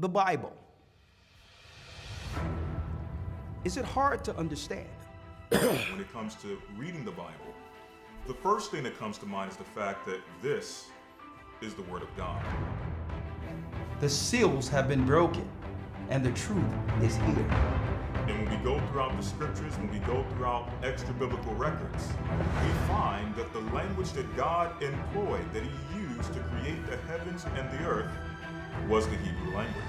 the Bible. Is it hard to understand? When it comes to reading the Bible, the first thing that comes to mind is the fact that this is the Word of God. The seals have been broken, and the truth is here. And when we go throughout the scriptures, when we go throughout extra biblical records, we find that the language that God employed, that He used to create the heavens and the earth, was the Hebrew language.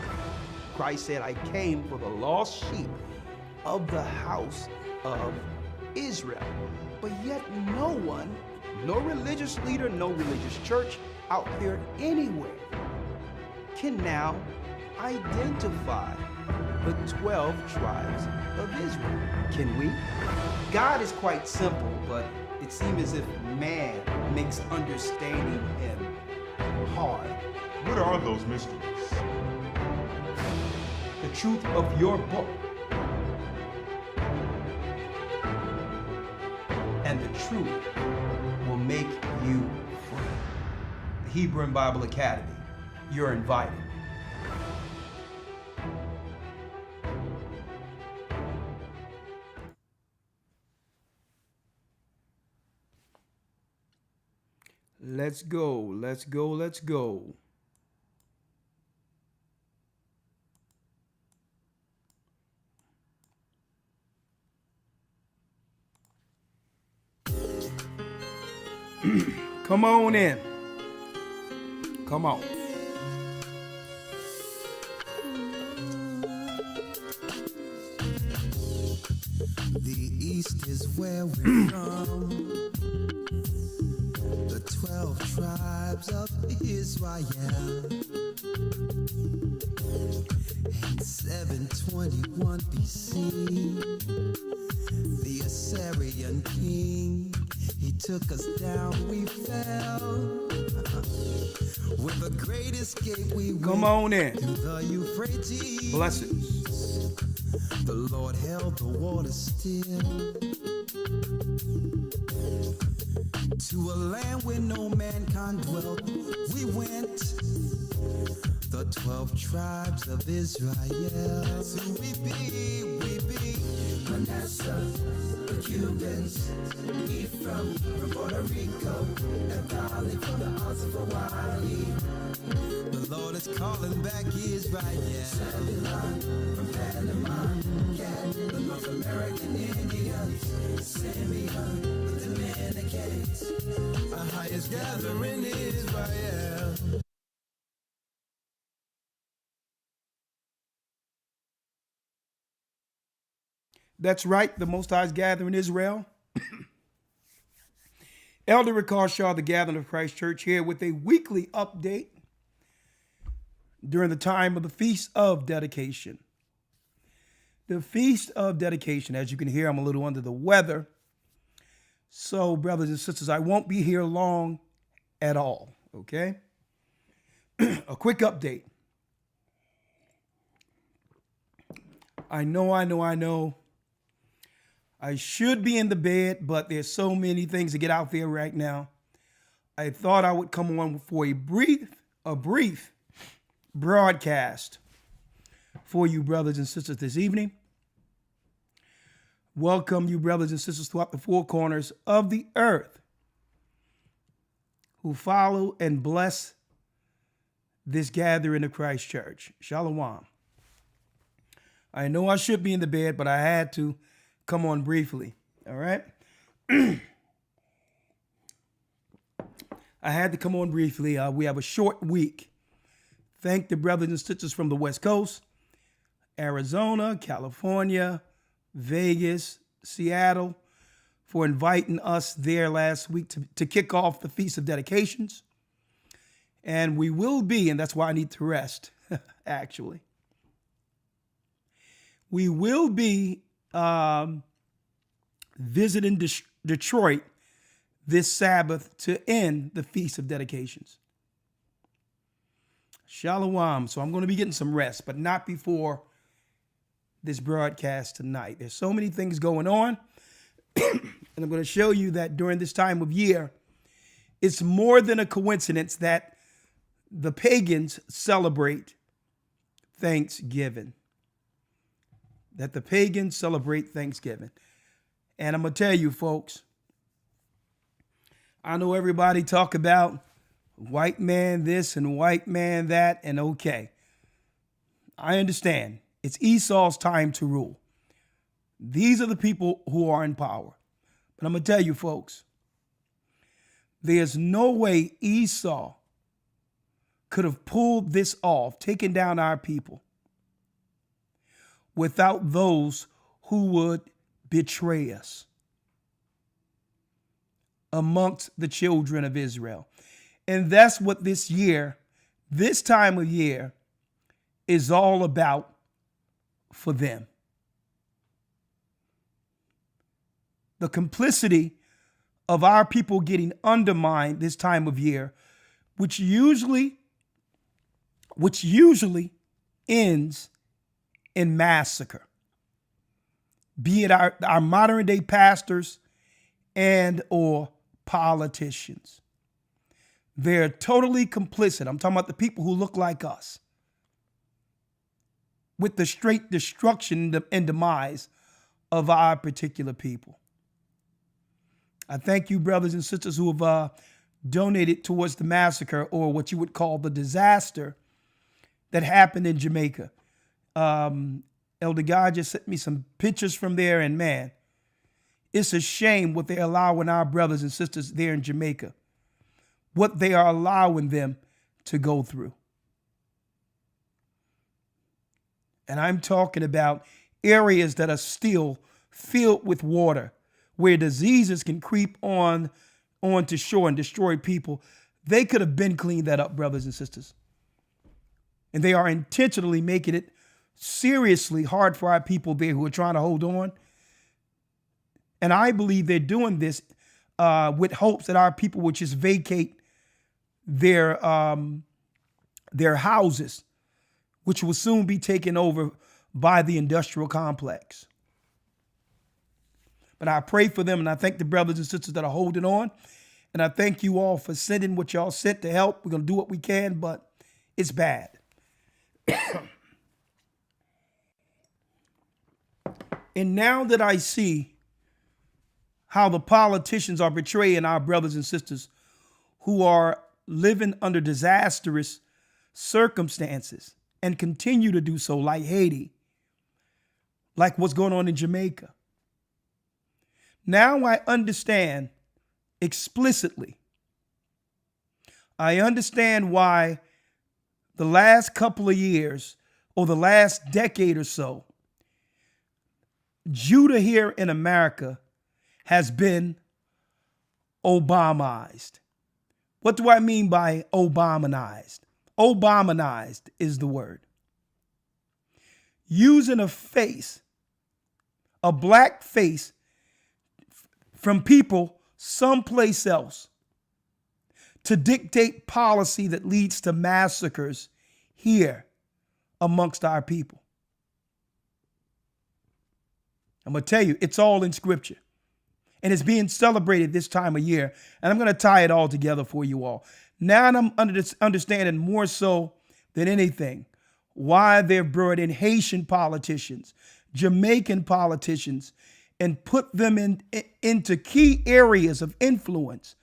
Christ said, I came for the lost sheep of the house of Israel. But yet no one, no religious leader, no religious church out there anywhere can now identify the 12 tribes of Israel. Can we? God is quite simple, but it seems as if man makes understanding Him hard. What are those mysteries? The truth of your book and the truth will make you free. The Hebrew and Bible Academy, you're invited. Let's go, let's go, let's go. Come on in. Come on. The East is where we're from. The 12 tribes of Israel. In 721 BC, the Assyrian king, he took us down, we fell. With the great escape we Come on in. to the Euphrates. Blessings. The Lord held the water still. To a land where no mankind dwelt, we went. The 12 tribes of Israel. That's who we be, Manasseh, the Cubans, Ephraim from Puerto Rico, and Valley from the Isles of Hawaii. The Lord is calling back Israel. Zebulon from Panama, Gad, the North American Indians, Simeon, the Dominicans, our highest gathering in Israel. That's right, the Most High's gathering in Israel. Elder Ricard Shaw, the Gathering of Christ Church, here with a weekly update during the time of the Feast of Dedication. The Feast of Dedication, as you can hear, I'm a little under the weather. So, brothers and sisters, I won't be here long at all, okay? A quick update. I know. I should be in the bed, but there's so many things to get out there right now. I thought I would come on for a brief broadcast for you brothers and sisters this evening. Welcome you brothers and sisters throughout the four corners of the earth who follow and bless this gathering of Christ Church. Shalom. I know I should be in the bed, but I had to come on briefly, all right? I had to come on briefly. We have a short week. Thank the brothers and sisters from the West Coast, Arizona, California, Vegas, Seattle, for inviting us there last week to kick off the Feast of Dedications. And we will be, and that's why I need to rest, actually. We will be visiting Detroit this Sabbath to end the Feast of Dedications. Shalom. So I'm going to be getting some rest, but not before this broadcast tonight. There's so many things going on, and I'm going to show you that during this time of year, it's more than a coincidence that the pagans celebrate Thanksgiving, that the pagans celebrate Thanksgiving. And I'm going to tell you, folks, I know everybody talk about white man this and white man that, and okay. I understand. It's Esau's time to rule. These are the people who are in power. But I'm going to tell you, folks, there's no way Esau could have pulled this off, taken down our people, without those who would betray us amongst the children of Israel. And that's what this year, this time of year, is all about for them. The complicity of our people getting undermined this time of year, which usually ends in massacre, be it our modern day pastors and or politicians. They're totally complicit. I'm talking about the people who look like us, with the straight destruction and demise of our particular people. I thank you, brothers and sisters, who have donated towards the massacre, or what you would call the disaster that happened in Jamaica. Elder God just sent me some pictures from there, and man, it's a shame what they're allowing our brothers and sisters there in Jamaica, what they are allowing them to go through. And I'm talking about areas that are still filled with water, where diseases can creep onto shore and destroy people. They could have been cleaned that up, brothers and sisters. And they are intentionally making it seriously hard for our people there who are trying to hold on. And I believe they're doing this with hopes that our people will just vacate their houses, which will soon be taken over by the industrial complex. But I pray for them, and I thank the brothers and sisters that are holding on. And I thank you all for sending what y'all sent to help. We're going to do what we can, but it's bad. And now that I see how the politicians are betraying our brothers and sisters who are living under disastrous circumstances and continue to do so, like Haiti, like what's going on in Jamaica. Now I understand explicitly. I understand why the last couple of years, or the last decade or so, Judah here in America has been Obamaized. What do I mean by Obamanized? Obamanized is the word. Using a face, a black face, from people someplace else to dictate policy that leads to massacres here amongst our people. I'm going to tell you, it's all in scripture, and it's being celebrated this time of year. And I'm going to tie it all together for you all. Now I'm understanding more so than anything why they've brought in Haitian politicians, Jamaican politicians, and put them into key areas of influence,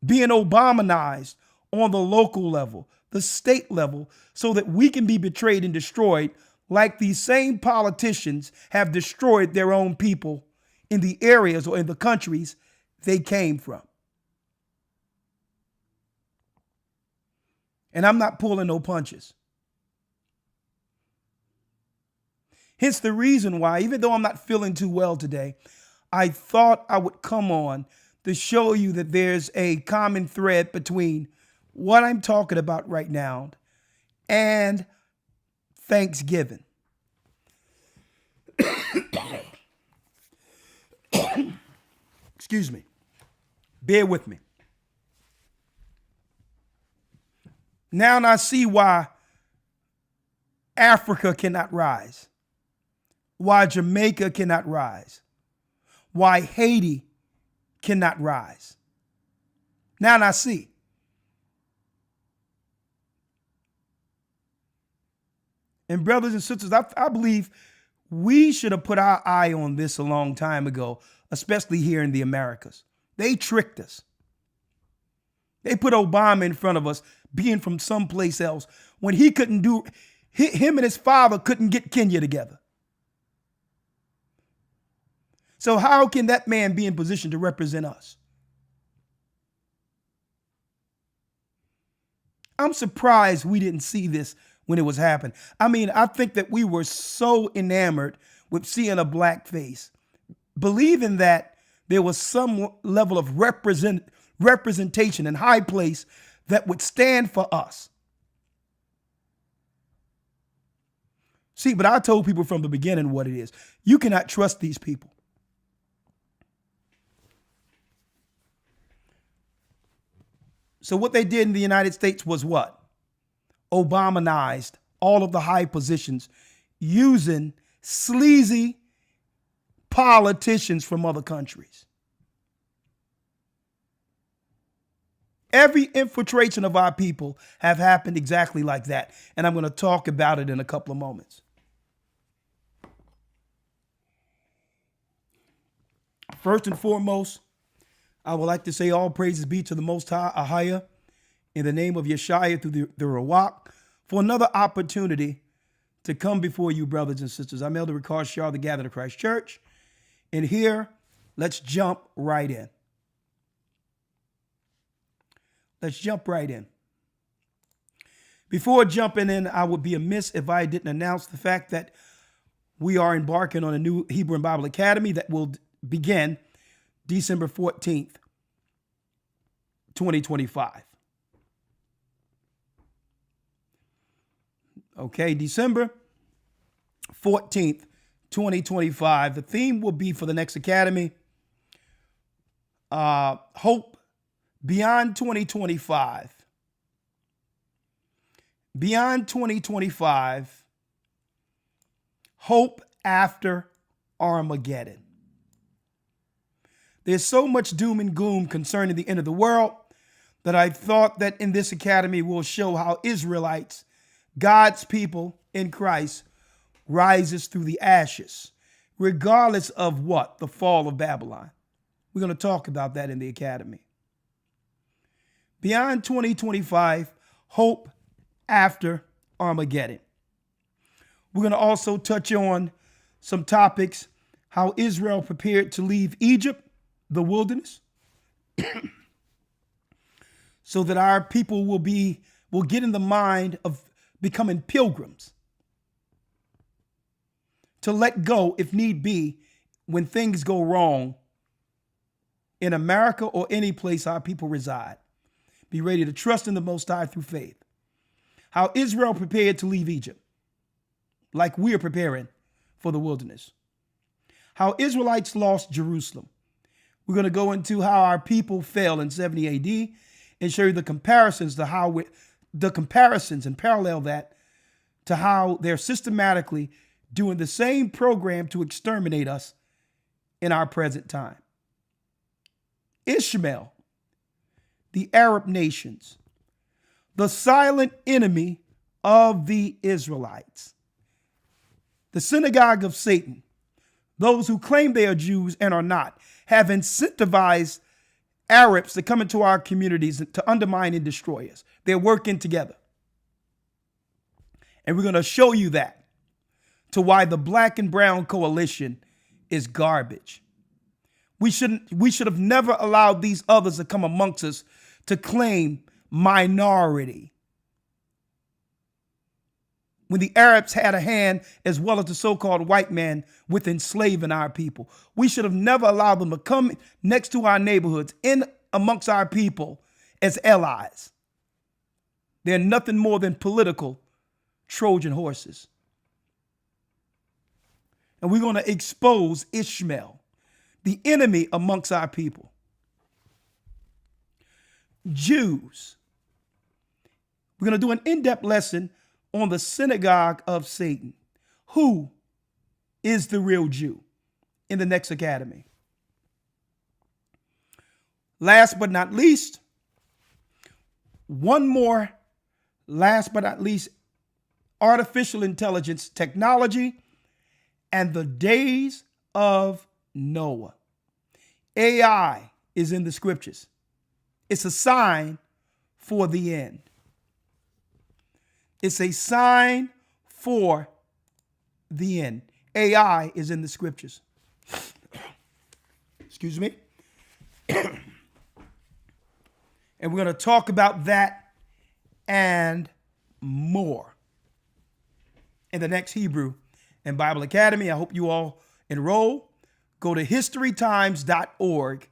being Obamanized on the local level, the state level, so that we can be betrayed and destroyed like these same politicians have destroyed their own people in the areas or in the countries they came from. And I'm not pulling no punches. Hence the reason why, even though I'm not feeling too well today, I thought I would come on to show you that there's a common thread between what I'm talking about right now and Thanksgiving. Excuse me. Bear with me. Now I see why Africa cannot rise, why Jamaica cannot rise, why Haiti cannot rise. Now I see. And brothers and sisters, I believe we should have put our eye on this a long time ago, especially here in the Americas. They tricked us. They put Obama in front of us being from someplace else when he couldn't do, him and his father couldn't get Kenya together. So how can that man be in position to represent us? I'm surprised we didn't see this when it was happening. I mean, I think that we were so enamored with seeing a black face, believing that there was some level of representation in high place that would stand for us. See, but I told people from the beginning what it is. You cannot trust these people. So what they did in the United States was what? Obamanized all of the high positions using sleazy politicians from other countries. Every infiltration of our people have happened exactly like that. And I'm going to talk about it in a couple of moments. First and foremost, I would like to say all praises be to the Most High, Ahaya, in the name of Yeshua through the Rawak, for another opportunity to come before you, brothers and sisters. I'm Elder Ricard Shar, the Gathered of Christ Church. And here, let's jump right in. Let's jump right in. Before jumping in, I would be amiss if I didn't announce the fact that we are embarking on a new Hebrew and Bible Academy that will begin December 14th, 2025. Okay, December 14th, 2025. The theme will be for the next academy, Hope Beyond 2025. Beyond 2025, Hope After Armageddon. There's so much doom and gloom concerning the end of the world that I thought that in this academy we'll show how Israelites, God's people in Christ, rises through the ashes, regardless of what? The fall of Babylon. We're going to talk about that in the academy. Beyond 2025, Hope After Armageddon. We're going to also touch on some topics, how Israel prepared to leave Egypt, the wilderness, so that our people will get in the mind of becoming pilgrims, to let go if need be when things go wrong in America or any place our people reside. Be ready to trust in the Most High through faith. How Israel prepared to leave Egypt, like we're preparing for the wilderness. How Israelites lost Jerusalem. We're going to go into how our people fell in 70 AD and show you the comparisons and parallel that to how they're systematically doing the same program to exterminate us in our present time. Ishmael, the Arab nations, the silent enemy of the Israelites, the synagogue of Satan, those who claim they are Jews and are not, have incentivized Arabs to come into our communities to undermine and destroy us. They're working together. And we're going to show you that, to why the black and brown coalition is garbage. We should have never allowed these others to come amongst us to claim minority. When the Arabs had a hand, as well as the so-called white man, with enslaving our people. We should have never allowed them to come next to our neighborhoods, in amongst our people as allies. They're nothing more than political Trojan horses. And we're going to expose Ishmael, the enemy amongst our people. Jews. We're going to do an in-depth lesson on the synagogue of Satan. Who is the real Jew in the next academy? Last but not least, one more last but not least artificial intelligence technology, and the days of Noah. AI is in the scriptures. It's a sign for the end. It's a sign for the end. AI is in the scriptures. Excuse me. And we're going to talk about that and more in the next Hebrew and Bible Academy. I hope you all enroll. Go to historytimes.org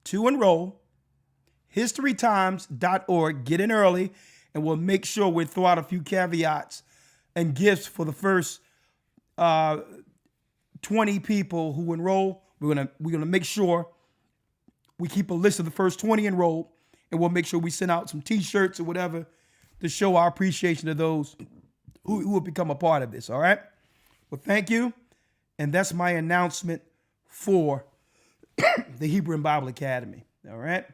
to enroll. historytimes.org. Get in early, and we'll make sure we throw out a few caveats and gifts for the first 20 people who enroll. We're gonna make sure we keep a list of the first 20 enrolled, and we'll make sure we send out some T-shirts or whatever to show our appreciation of those who will become a part of this. All right. Well, thank you, and that's my announcement for the Hebrew and Bible Academy. All right.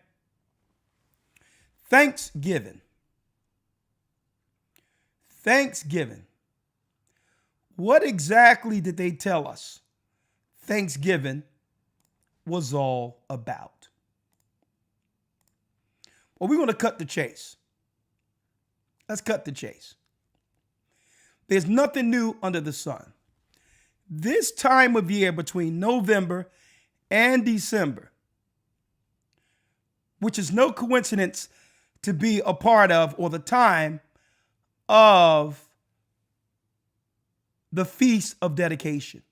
Thanksgiving. Thanksgiving. What exactly did they tell us Thanksgiving was all about? Well, we're going to cut the chase. Let's cut the chase. There's nothing new under the sun. This time of year between November and December, which is no coincidence to be a part of or the time of the Feast of Dedication,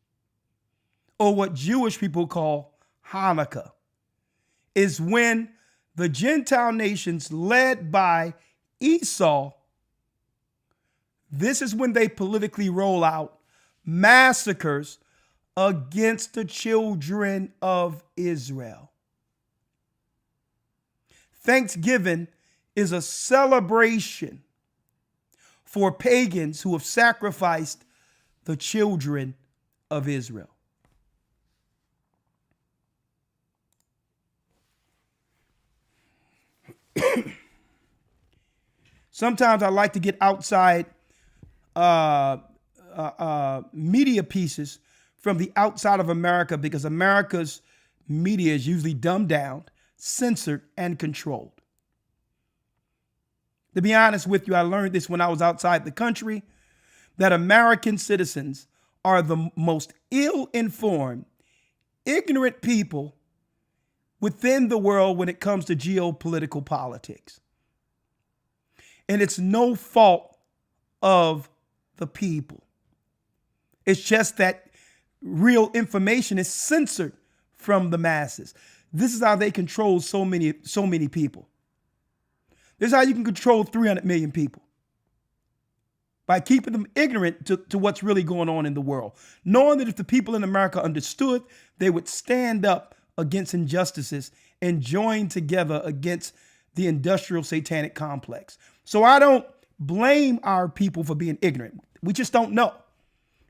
or what Jewish people call Hanukkah, is when the Gentile nations led by Esau, this is when they politically roll out massacres against the children of Israel. Thanksgiving is a celebration for pagans who have sacrificed the children of Israel. Sometimes I like to get outside media pieces from the outside of America, because America's media is usually dumbed down, censored, and controlled. To be honest with you, I learned this when I was outside the country, that American citizens are the most ill-informed, ignorant people within the world when it comes to geopolitical politics. And it's no fault of the people. It's just that real information is censored from the masses. This is how they control so many people. This is how you can control 300 million people. By keeping them ignorant to what's really going on in the world. Knowing that if the people in America understood, they would stand up against injustices and join together against the industrial satanic complex. So I don't blame our people for being ignorant. We just don't know.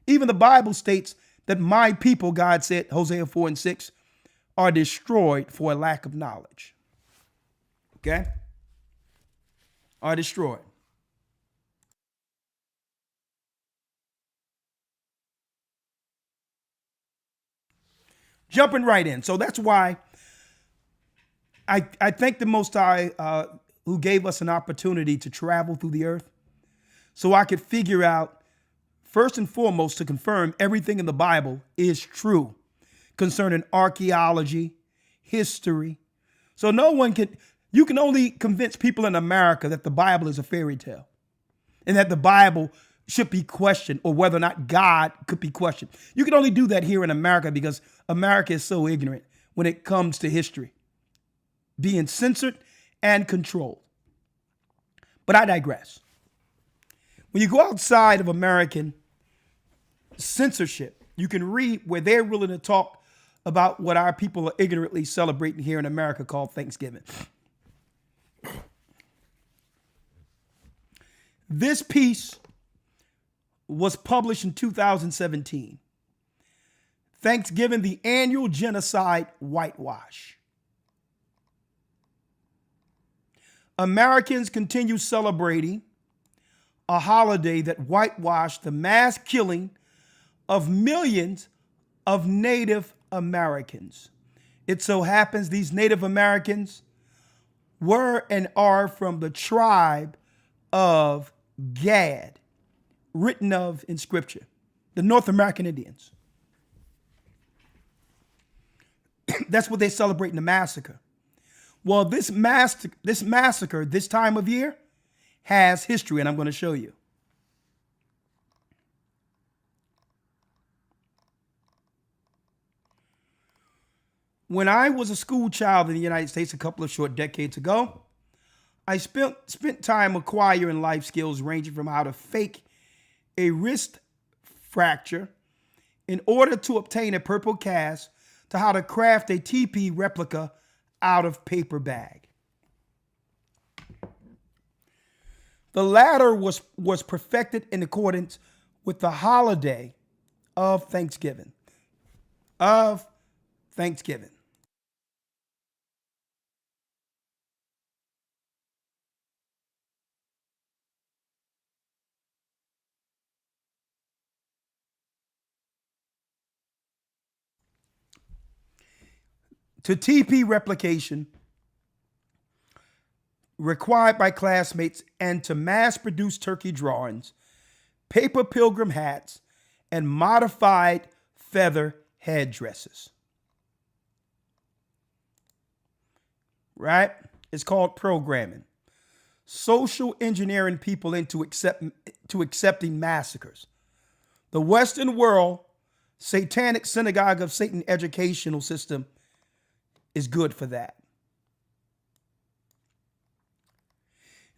Even the Bible states that my people, God said, Hosea 4:6, are destroyed for a lack of knowledge. Okay? Are destroyed. Jumping right in. So that's why I thank the Most High who gave us an opportunity to travel through the earth so I could figure out, first and foremost, to confirm everything in the Bible is true concerning archaeology, history. So you can only convince people in America that the Bible is a fairy tale and that the Bible should be questioned, or whether or not God could be questioned. You can only do that here in America because America is so ignorant when it comes to history, being censored and controlled. But I digress. When you go outside of American censorship, you can read where they're willing to talk about what our people are ignorantly celebrating here in America called Thanksgiving. This piece was published in 2017. Thanksgiving, the annual genocide whitewash. Americans continue celebrating a holiday that whitewashed the mass killing of millions of Native Americans. It so happens these Native Americans were and are from the tribe of Gad, written of in Scripture, the North American Indians. That's what they celebrate in the massacre. Well, this massacre, this time of year, has history, and I'm going to show you. When I was a school child in the United States a couple of short decades ago, I spent time acquiring life skills ranging from how to fake a wrist fracture in order to obtain a purple cast to how to craft a TP replica out of paper bag. The latter was perfected in accordance with the holiday of Thanksgiving. To TP replication required by classmates and to mass produce turkey drawings, paper pilgrim hats, and modified feather headdresses. Right? It's called programming. Social engineering people into accepting massacres. The Western world satanic synagogue of Satan educational system is good for that.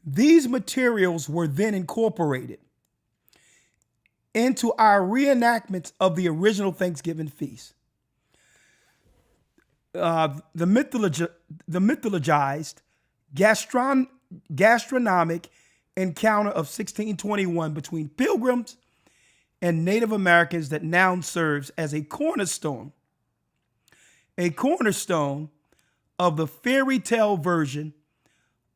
These materials were then incorporated into our reenactments of the original Thanksgiving feast. The mythologized gastronomic encounter of 1621 between pilgrims and Native Americans that now serves as a cornerstone of the fairy tale version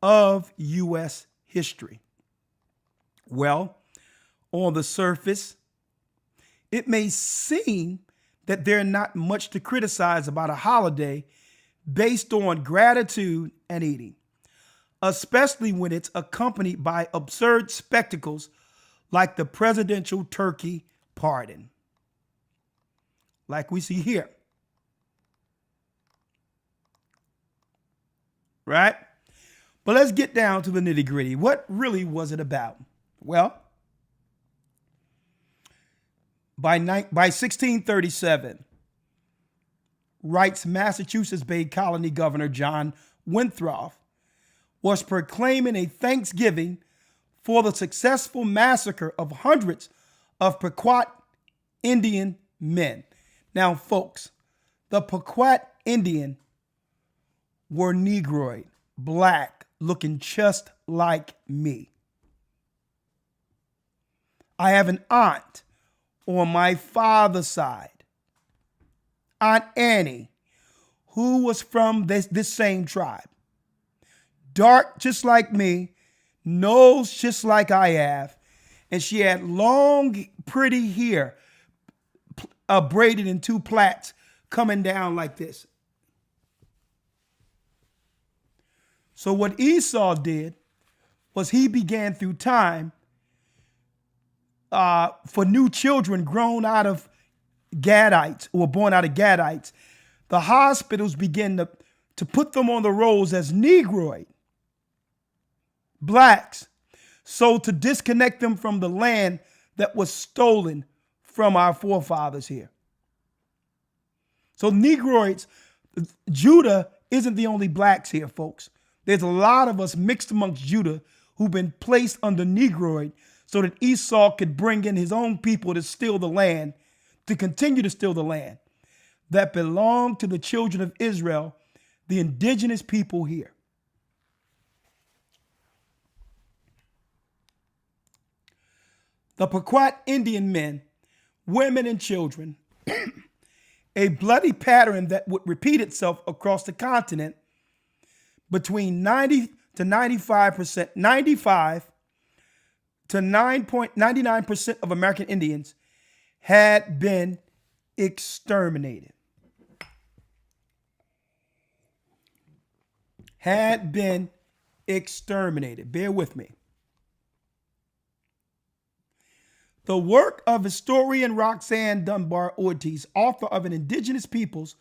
of U.S. history. Well, on the surface, it may seem that there's not much to criticize about a holiday based on gratitude and eating, especially when it's accompanied by absurd spectacles like the presidential turkey pardon, like we see here. Right? But let's get down to the nitty gritty. What really was it about? Well, by 1637, writes Massachusetts Bay Colony Governor John Winthrop, was proclaiming a thanksgiving for the successful massacre of hundreds of Pequot Indian men. Now, folks, the Pequot Indian were Negroid, black, looking just like me. I have an aunt on my father's side, Aunt Annie, who was from this same tribe. Dark just like me, nose just like I have, and she had long, pretty hair braided in two plaits coming down like this. So what Esau did was he began through time for new children grown out of Gadites, or born out of Gadites. The hospitals began to put them on the rolls as Negroid, blacks, so to disconnect them from the land that was stolen from our forefathers here. So Negroids, Judah isn't the only blacks here, folks. There's a lot of us mixed amongst Judah who've been placed under Negroid so that Esau could bring in his own people to steal the land, to continue to steal the land that belonged to the children of Israel, the indigenous people here. The Pequot Indian men, women, and children, a bloody pattern that would repeat itself across the continent between 90 to 95%, 95 to 9.99% of American Indians had been exterminated. Had been exterminated. Bear with me. The work of historian Roxanne Dunbar Ortiz, author of An Indigenous Peoples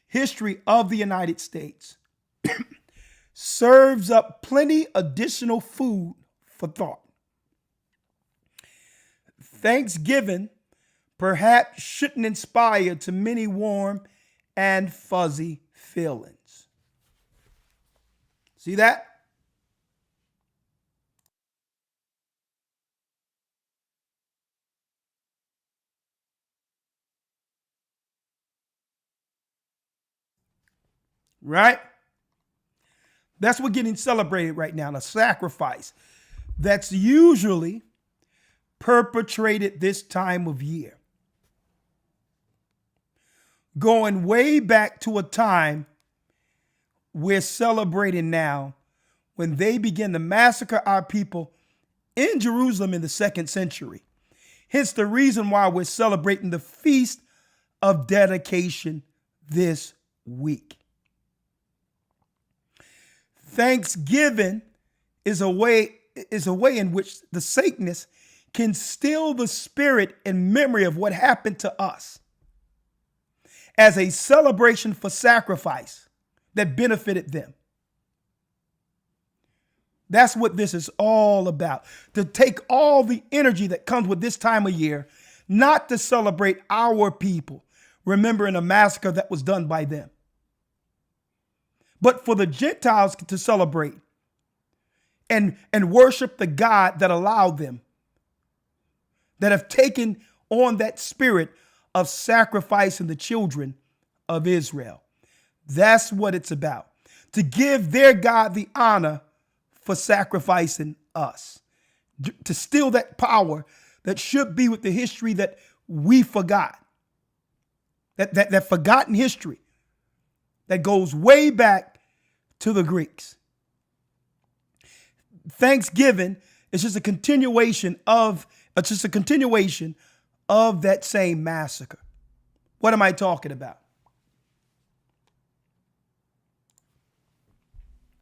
History of the United States, serves up plenty additional food for thought. Thanksgiving perhaps shouldn't inspire too many warm and fuzzy feelings. See that? Right? That's what's getting celebrated right now, the sacrifice that's usually perpetrated this time of year. Going way back to a time we're celebrating now when they began to massacre our people in Jerusalem in the 2nd century. Hence the reason why we're celebrating the Feast of Dedication this week. Thanksgiving is a way in which the Satanists can steal the spirit and memory of what happened to us as a celebration for sacrifice that benefited them. That's what this is all about. To take all the energy that comes with this time of year, not to celebrate our people, remembering a massacre that was done by them, but for the Gentiles to celebrate and worship the God that allowed them, that have taken on that spirit of sacrificing the children of Israel. That's what it's about. To give their God the honor for sacrificing us. To steal that power that should be with the history that we forgot. That forgotten history that goes way back to the Greeks. Thanksgiving is just a continuation of that same massacre. What am I talking about?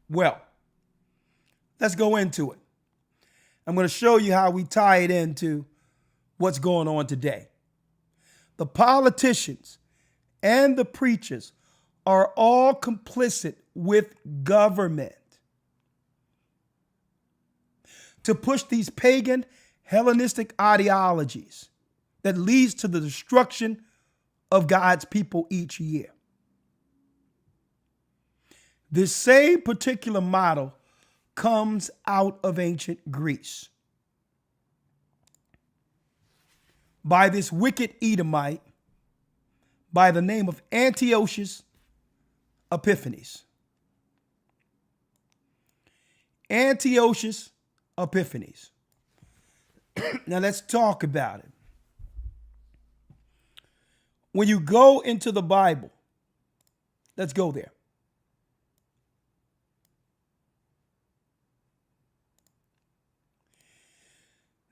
Well, let's go into it. I'm going to show you how we tie it into what's going on today. The politicians and the preachers are all complicit with government to push these pagan Hellenistic ideologies that leads to the destruction of God's people each year. This same particular model comes out of ancient Greece by this wicked Edomite by the name of Antiochus Epiphanes. Antiochus Epiphanes. Now let's talk about it. When you go into the Bible, let's go there.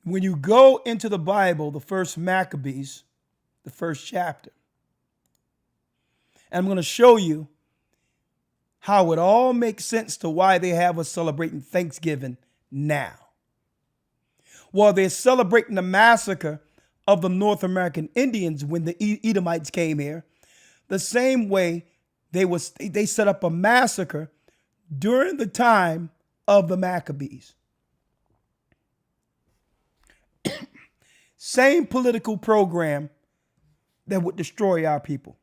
When you go into the Bible, the first Maccabees, the first chapter, and I'm going to show you how it all makes sense to why they have us celebrating Thanksgiving now. While they're celebrating the massacre of the North American Indians when the Edomites came here, the same way they set up a massacre during the time of the Maccabees. Same political program that would destroy our people.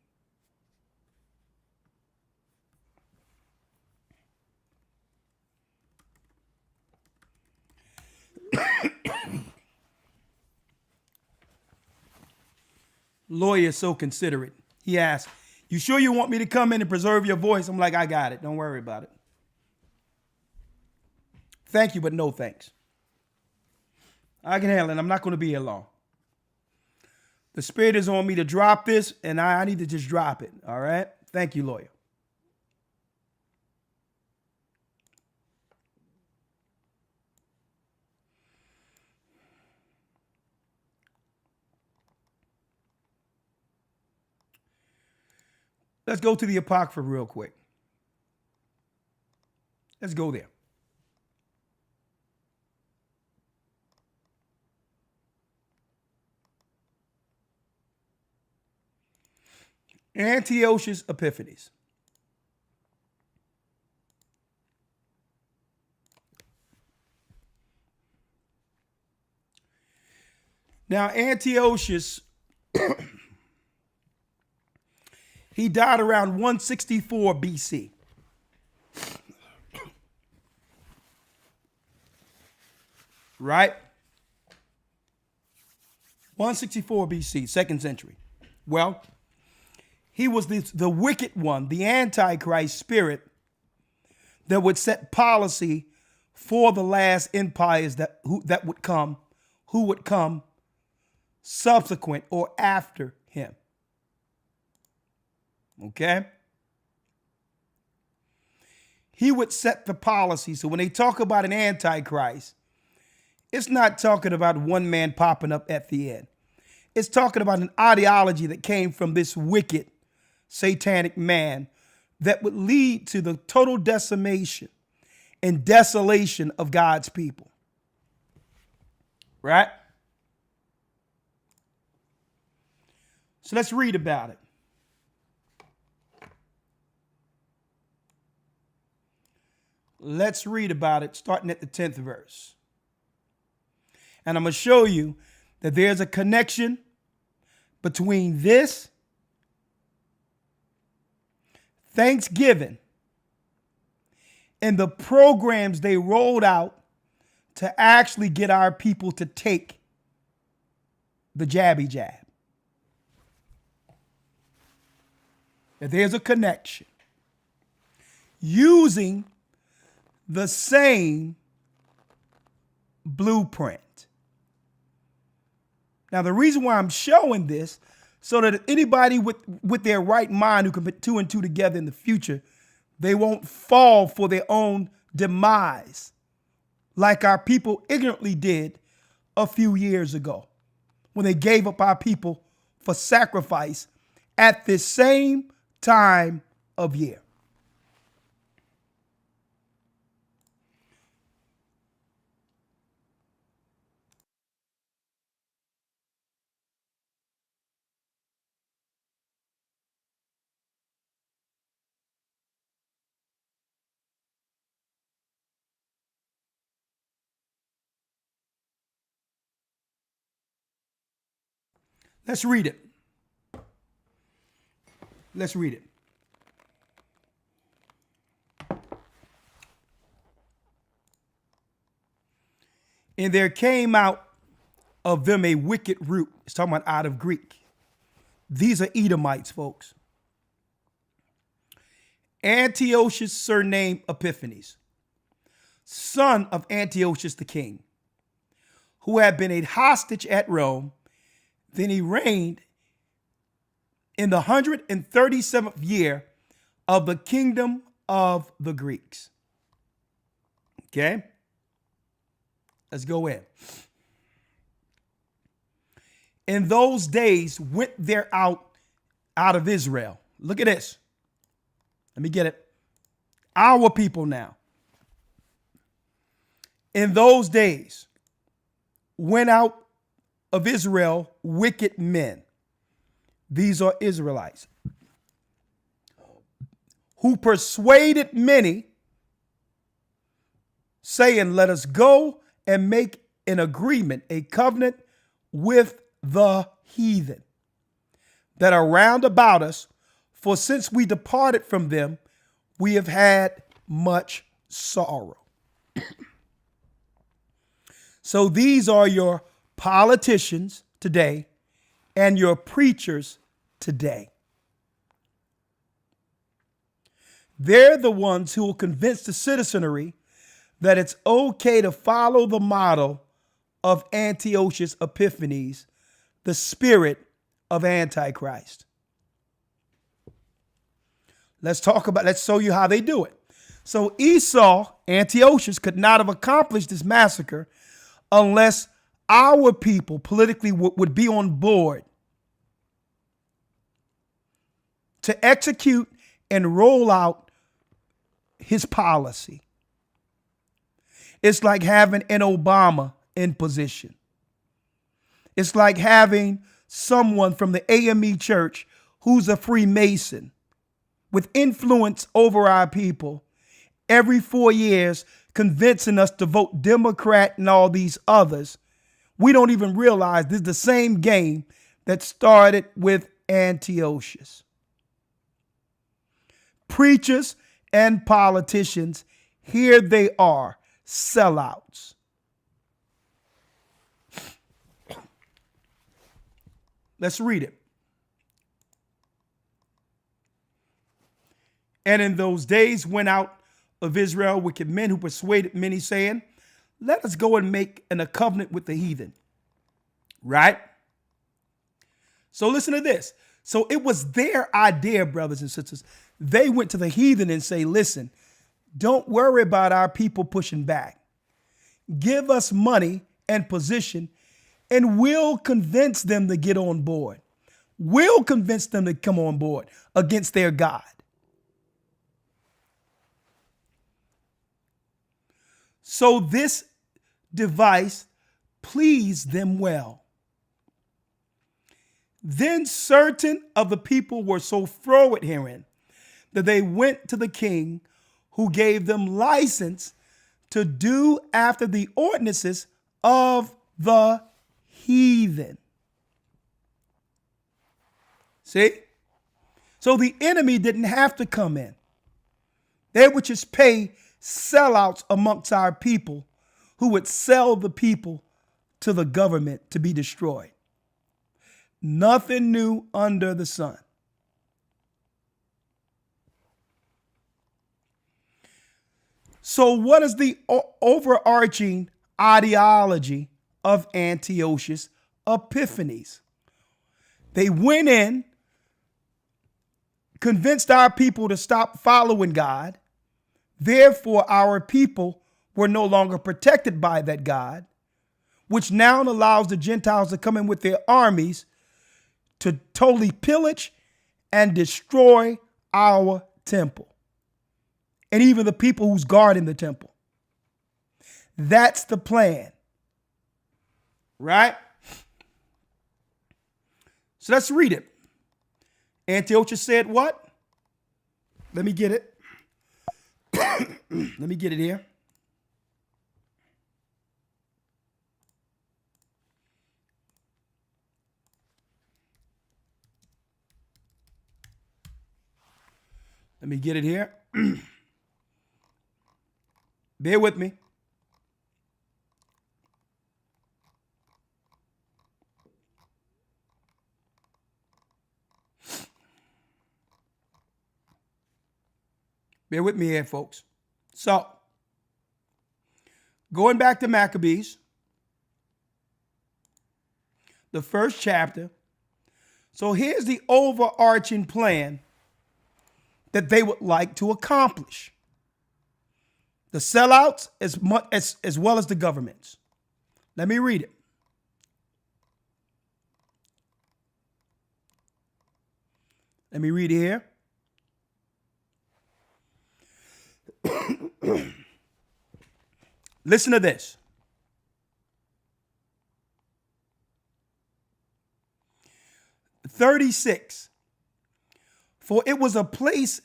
Lawyer is so considerate. He asked, "You sure you want me to come in and preserve your voice?" I'm like, "I got it. Don't worry about it. Thank you, but no thanks. I can handle it. I'm not going to be here long. The Spirit is on me to drop this, and I need to just drop it. All right? Thank you, lawyer." Let's go to the Apocrypha real quick. Let's go there. Antiochus Epiphanes. Now, Antiochus, he died around 164 BC. Right? 164 BC, second century. Well, he was the wicked one, the Antichrist spirit that would set policy for the last empires that would come, who would come subsequent or after him. Okay? He would set the policy. So when they talk about an Antichrist, it's not talking about one man popping up at the end. It's talking about an ideology that came from this wicked satanic man that would lead to the total decimation and desolation of God's people. Right? So let's read about it. Let's read about it starting at the 10th verse. And I'm going to show you that there's a connection between this Thanksgiving and the programs they rolled out to actually get our people to take the jabby jab. That there's a connection using the same blueprint. Now, the reason why I'm showing this, so that anybody with their right mind who can put two and two together in the future, they won't fall for their own demise like our people ignorantly did a few years ago when they gave up our people for sacrifice at this same time of year. Let's read it. Let's read it. And there came out of them a wicked root. It's talking about out of Greek. These are Edomites, folks. Antiochus, surnamed Epiphanes, son of Antiochus the king, who had been a hostage at Rome. Then he reigned in the 137th year of the kingdom of the Greeks. Okay? Let's go in. In those days went there out of Israel. Look at this. Let me get it. Our people now. In those days went out of Israel wicked men. These are Israelites who persuaded many, saying, let us go and make an agreement, a covenant with the heathen that are round about us. For since we departed from them, we have had much sorrow. So these are your politicians today and your preachers today. They're the ones who will convince the citizenry that it's okay to follow the model of Antiochus Epiphanes, the spirit of Antichrist. Let's show you how they do it. So Esau, Antiochus, could not have accomplished this massacre unless our people politically would be on board to execute and roll out his policy. It's like having an Obama in position. It's like having someone from the AME church who's a Freemason with influence over our people every 4 years, convincing us to vote Democrat and all these others. We don't even realize this is the same game that started with Antiochus. Preachers and politicians, here they are, sellouts. Let's read it. And in those days went out of Israel wicked men who persuaded many, saying, let us go and make a covenant with the heathen. Right? So listen to this. So it was their idea, brothers and sisters. They went to the heathen and say, listen, don't worry about our people pushing back. Give us money and position, and we'll convince them to get on board. We'll convince them to come on board against their God. So this device pleased them well. Then certain of the people were so froward herein that they went to the king, who gave them license to do after the ordinances of the heathen. See? So the enemy didn't have to come in. They would just pay sellouts amongst our people who would sell the people to the government to be destroyed. Nothing new under the sun. So what is the overarching ideology of Antiochus Epiphanes? They went in, convinced our people to stop following God. Therefore, our people were no longer protected by that God, which now allows the Gentiles to come in with their armies to totally pillage and destroy our temple, and even the people who's guarding the temple. That's the plan, right? So let's read it. Antiochus said what? Let me get it. Let me get it here. Let me get it here. Bear with me. Bear with me here, folks. So, going back to Maccabees, the first chapter. So here's the overarching plan that they would like to accomplish. The sellouts as well as the governments. Let me read it. Let me read it here. Listen to this. "36. For it was a place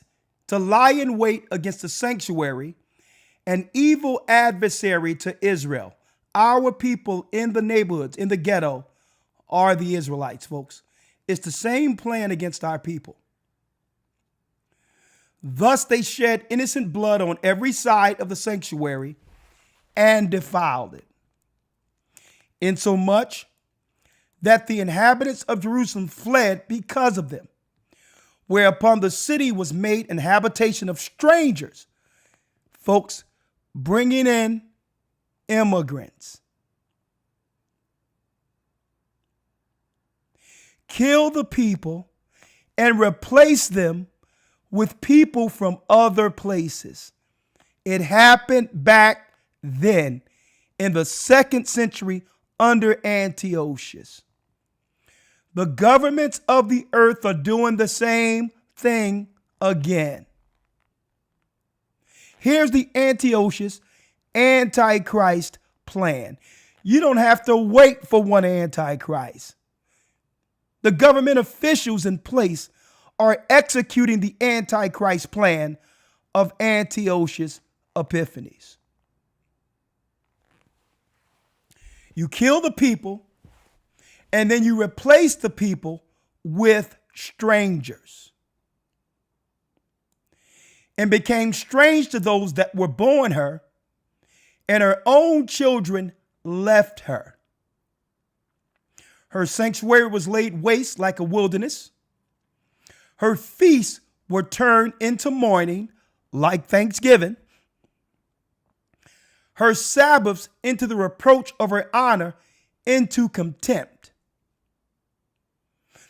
to lie in wait against the sanctuary, an evil adversary to Israel." Our people in the neighborhoods, in the ghetto, are the Israelites, folks. It's the same plan against our people. "Thus they shed innocent blood on every side of the sanctuary and defiled it, insomuch that the inhabitants of Jerusalem fled because of them, whereupon the city was made an habitation of strangers." Folks, bringing in immigrants. "Kill the people and replace them with people from other places." It happened back then in the 2nd century under Antiochus. The governments of the earth are doing the same thing again. Here's the Antiochus Antichrist plan. You don't have to wait for one Antichrist. The government officials in place are executing the Antichrist plan of Antiochus Epiphanes. You kill the people, and then you replace the people with strangers, and became strange to those that were born her, and her own children left her. Her sanctuary was laid waste like a wilderness. Her feasts were turned into mourning like Thanksgiving. Her Sabbaths into the reproach of her honor into contempt.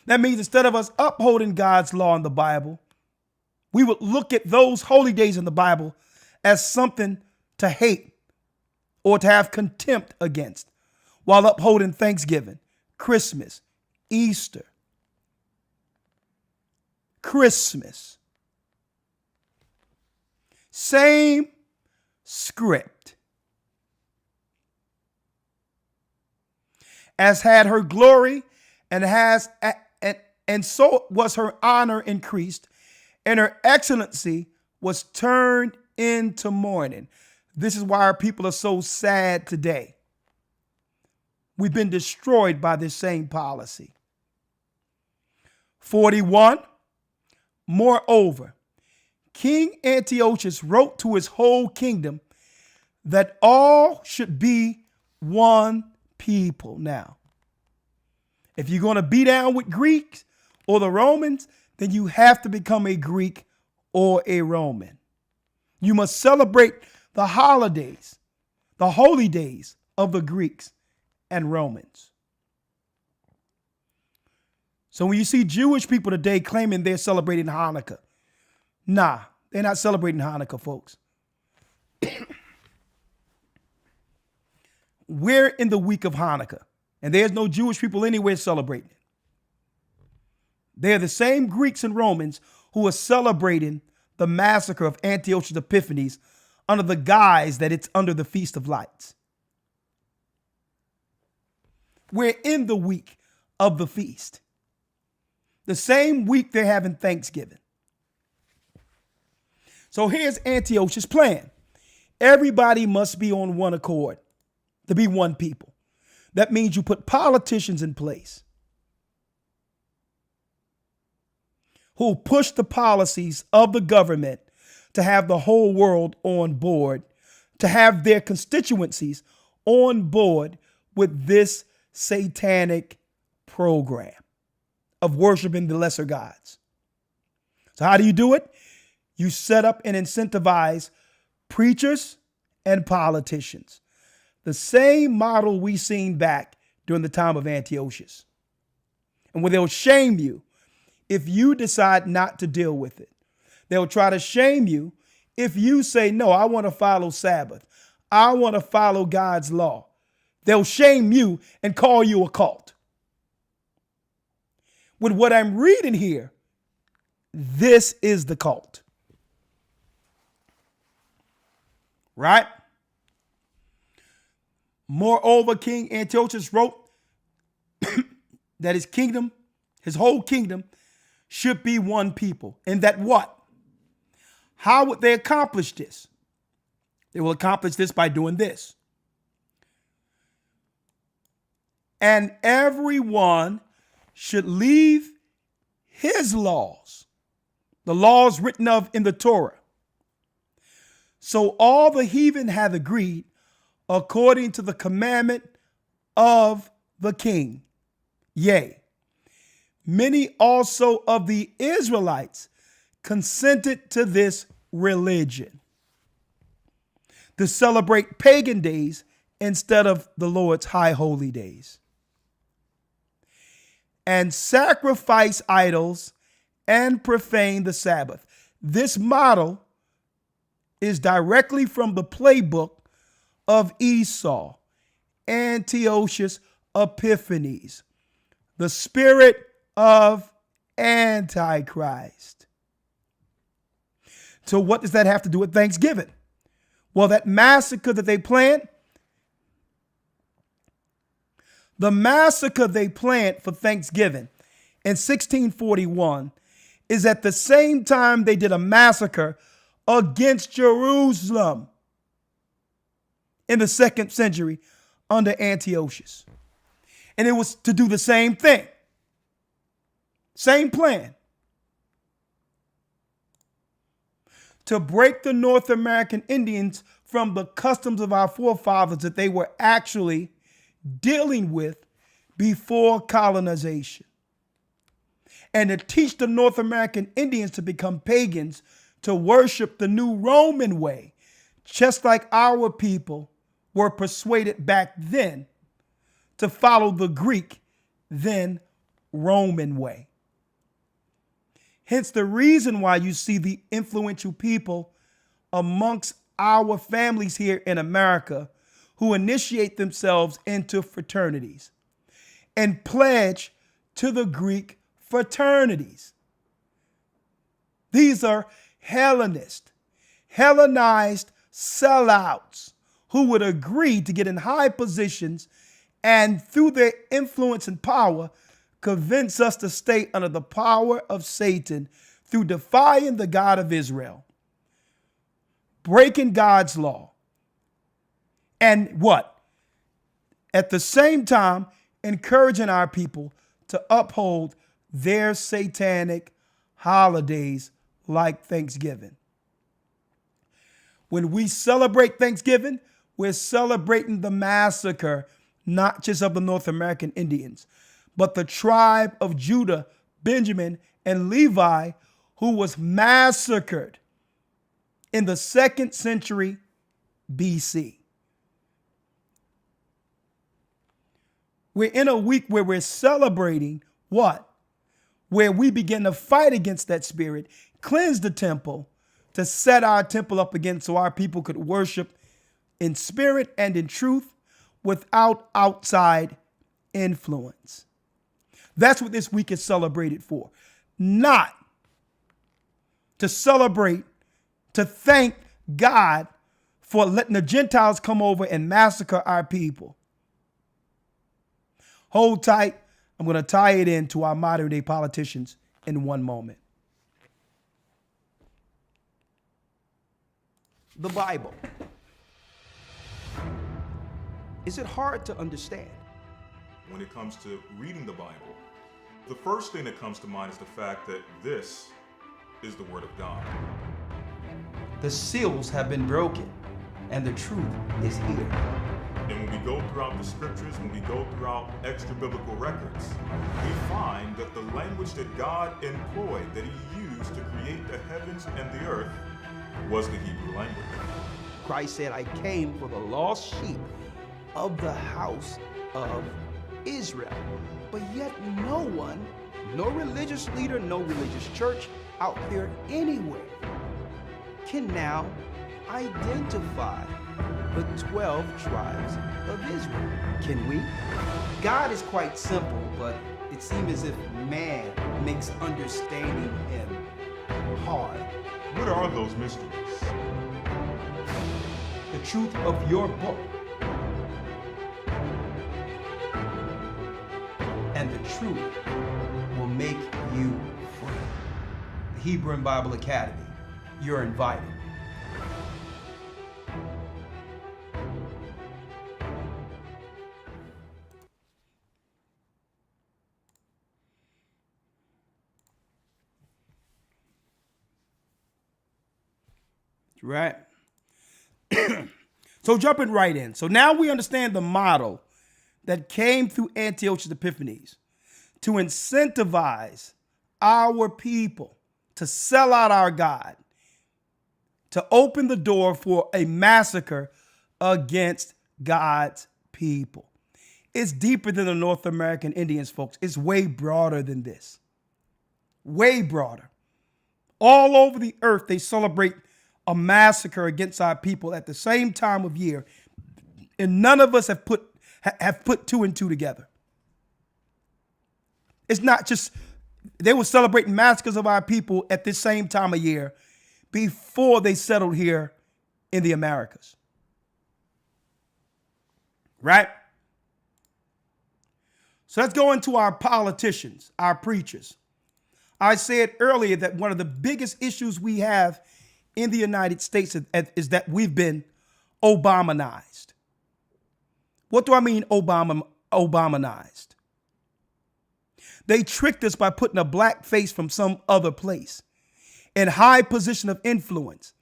That means instead of us upholding God's law in the Bible, we would look at those holy days in the Bible as something to hate or to have contempt against, while upholding Thanksgiving, Christmas, Easter, Christmas. Same script. As had her glory and so was her honor increased, and her excellency was turned into mourning. This is why our people are so sad today. We've been destroyed by this same policy. 41. Moreover, King Antiochus wrote to his whole kingdom that all should be one people. Now, if you're going to be down with Greeks or the Romans, then you have to become a Greek or a Roman. You must celebrate the holidays, the holy days of the Greeks and Romans. So when you see Jewish people today claiming they're celebrating Hanukkah, nah, they're not celebrating Hanukkah, folks. We're in the week of Hanukkah, and there's no Jewish people anywhere celebrating it. They're the same Greeks and Romans who are celebrating the massacre of Antiochus Epiphanes under the guise that it's under the Feast of Lights. We're in the week of the feast. The same week they're having Thanksgiving. So here's Antiochus' plan. Everybody must be on one accord to be one people. That means you put politicians in place who push the policies of the government to have the whole world on board, to have their constituencies on board with this satanic program of worshiping the lesser gods. So how do you do it? You set up and incentivize preachers and politicians. The same model we seen back during the time of Antiochus. And where they'll shame you if you decide not to deal with it. They'll try to shame you if you say, no, I want to follow Sabbath. I want to follow God's law. They'll shame you and call you a cult. With what I'm reading here, this is the cult. Right? Moreover, King Antiochus wrote that his kingdom, his whole kingdom, should be one people. And that what? How would they accomplish this? They will accomplish this by doing this. And everyone should leave his laws, the laws written of in the Torah. So all the heathen have agreed according to the commandment of the king. Yea, many also of the Israelites consented to this religion, to celebrate pagan days instead of the Lord's high holy days, and sacrifice idols and profane the Sabbath. This model is directly from the playbook of Esau, Antiochus Epiphanes, the spirit of Antichrist. So what does that have to do with Thanksgiving? Well, that massacre that they planned, the massacre they planned for Thanksgiving in 1641 is at the same time they did a massacre against Jerusalem in the 2nd century under Antiochus. And it was to do the same thing. Same plan. To break the North American Indians from the customs of our forefathers that they were actually dealing with before colonization. And to teach the North American Indians to become pagans, to worship the new Roman way, just like our people were persuaded back then to follow the Greek, then Roman way. Hence the reason why you see the influential people amongst our families here in America who initiate themselves into fraternities and pledge to the Greek fraternities. These are Hellenized sellouts who would agree to get in high positions and through their influence and power convince us to stay under the power of Satan through defying the God of Israel, breaking God's law, and what? At the same time, encouraging our people to uphold their satanic holidays like Thanksgiving. When we celebrate Thanksgiving, we're celebrating the massacre, not just of the North American Indians, but the tribe of Judah, Benjamin, and Levi, who was massacred in the 2nd century BC. We're in a week where we're celebrating what? Where we begin to fight against that spirit, cleanse the temple, to set our temple up again so our people could worship in spirit and in truth without outside influence. That's what this week is celebrated for. Not to celebrate, to thank God for letting the Gentiles come over and massacre our people. Hold tight. I'm going to tie it into our modern day politicians in one moment. The Bible. Is it hard to understand? When it comes to reading the Bible, the first thing that comes to mind is the fact that this is the Word of God. The seals have been broken, and the truth is here. And when we go throughout the scriptures, when we go throughout extra biblical records, we find that the language that God employed, that He used to create the heavens and the earth, was the Hebrew language. Christ said, I came for the lost sheep of the house of Israel. But yet no one, no religious leader, no religious church out there anywhere can now identify the 12 tribes of Israel. Can we? God is quite simple, but it seems as if man makes understanding Him hard. What are those mysteries? The truth of your book and the truth will make you free. The Hebrew and Bible Academy, you're invited. Right. So jumping right in. So now we understand the model that came through Antiochus Epiphanes to incentivize our people to sell out our God, to open the door for a massacre against God's people. It's deeper than the North American Indians, folks. It's way broader than this. Way broader. All over the earth, they celebrate a massacre against our people at the same time of year, and none of us have put two and two together. It's not just they were celebrating massacres of our people at this same time of year before they settled here in the Americas. Right? So let's go into our politicians, our preachers. I said earlier that one of the biggest issues we have in the United States is that we've been Obamanized. What do I mean Obamanized? They tricked us by putting a black face from some other place in high position of influence.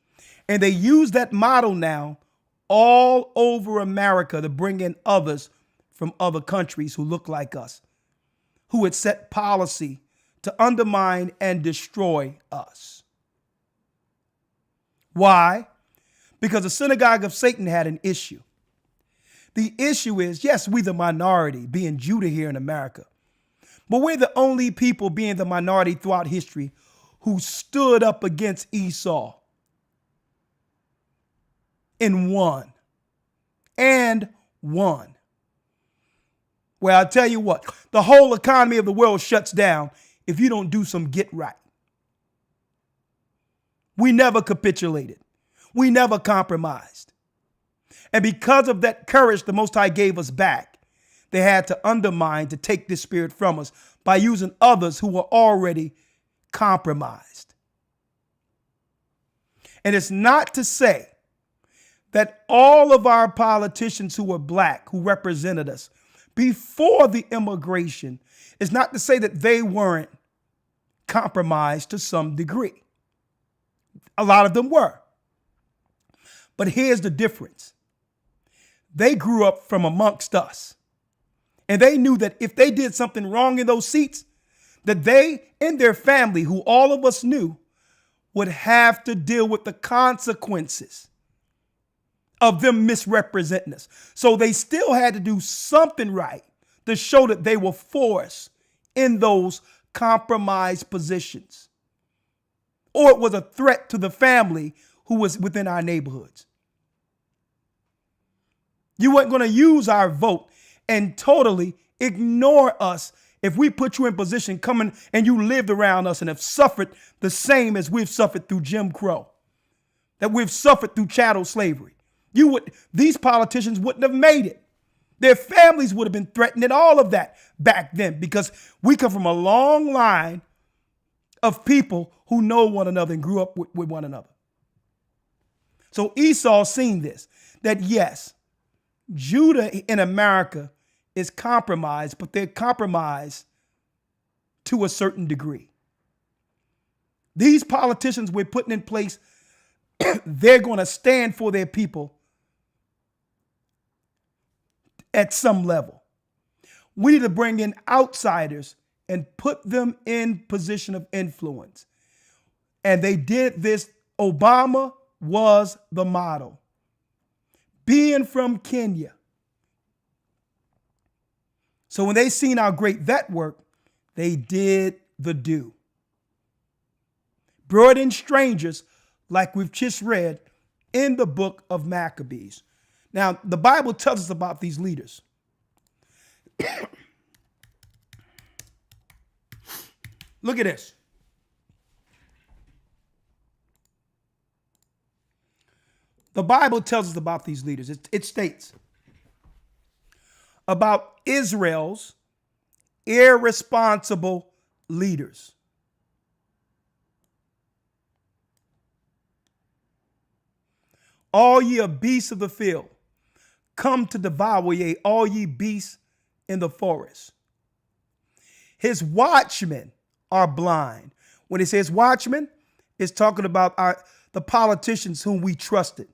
And they use that model now all over America to bring in others from other countries who look like us, who had set policy to undermine and destroy us. Why? Because the synagogue of Satan had an issue. The issue is, yes, we the minority, being Judah here in America, but we're the only people being the minority throughout history who stood up against Esau and won. Well, I'll tell you what, the whole economy of the world shuts down if you don't do some get right. We never capitulated. We never compromised. And because of that courage the Most High gave us back, they had to undermine to take this spirit from us by using others who were already compromised. And it's not to say that all of our politicians who were black, who represented us before the immigration, is not to say that they weren't compromised to some degree. A lot of them were. But here's the difference. They grew up from amongst us. And they knew that if they did something wrong in those seats, that they and their family, who all of us knew, would have to deal with the consequences of them misrepresenting us. So they still had to do something right to show that they were for us in those compromised positions. Or it was a threat to the family who was within our neighborhoods. You weren't going to use our vote and totally ignore us if we put you in position coming and you lived around us and have suffered the same as we've suffered through Jim Crow, that we've suffered through chattel slavery. These politicians wouldn't have made it. Their families would have been threatened and all of that back then, because we come from a long line of people who know one another and grew up with one another. So Esau seen this, that yes, Judah in America is compromised, but they're compromised to a certain degree. These politicians we're putting in place, they're going to stand for their people at some level. We need to bring in outsiders and put them in position of influence. And they did this. Obama was the model. Being from Kenya. So when they seen how great that worked, they did the do. Brought in strangers like we've just read in the book of Maccabees. Now, the Bible tells us about these leaders. Look at this. The Bible tells us about these leaders. It states about Israel's irresponsible leaders. All ye beasts of the field, come to devour, yea, all ye beasts in the forest. His watchmen are blind. When it says watchmen, it's talking about the politicians whom we trusted,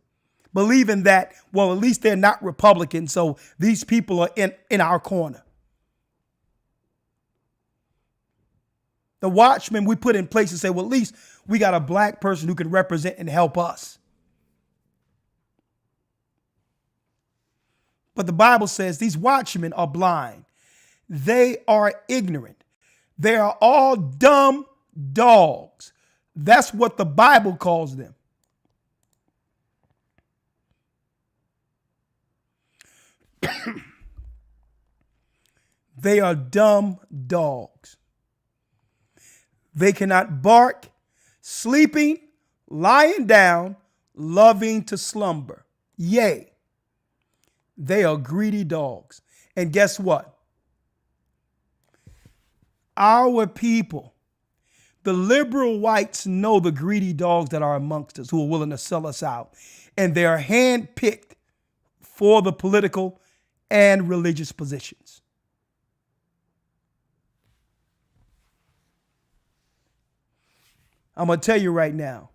believing that, well, at least they're not Republican, so these people are in our corner. The watchmen we put in place and say, well, at least we got a black person who can represent and help us. But the Bible says these watchmen are blind. They are ignorant. They are all dumb dogs. That's what the Bible calls them. They are dumb dogs. They cannot bark sleeping lying down, loving to slumber. Yea, they are greedy dogs. And guess what? Our people, the liberal whites, know the greedy dogs that are amongst us who are willing to sell us out. And they are handpicked for the political and religious positions. I'm going to tell you right now,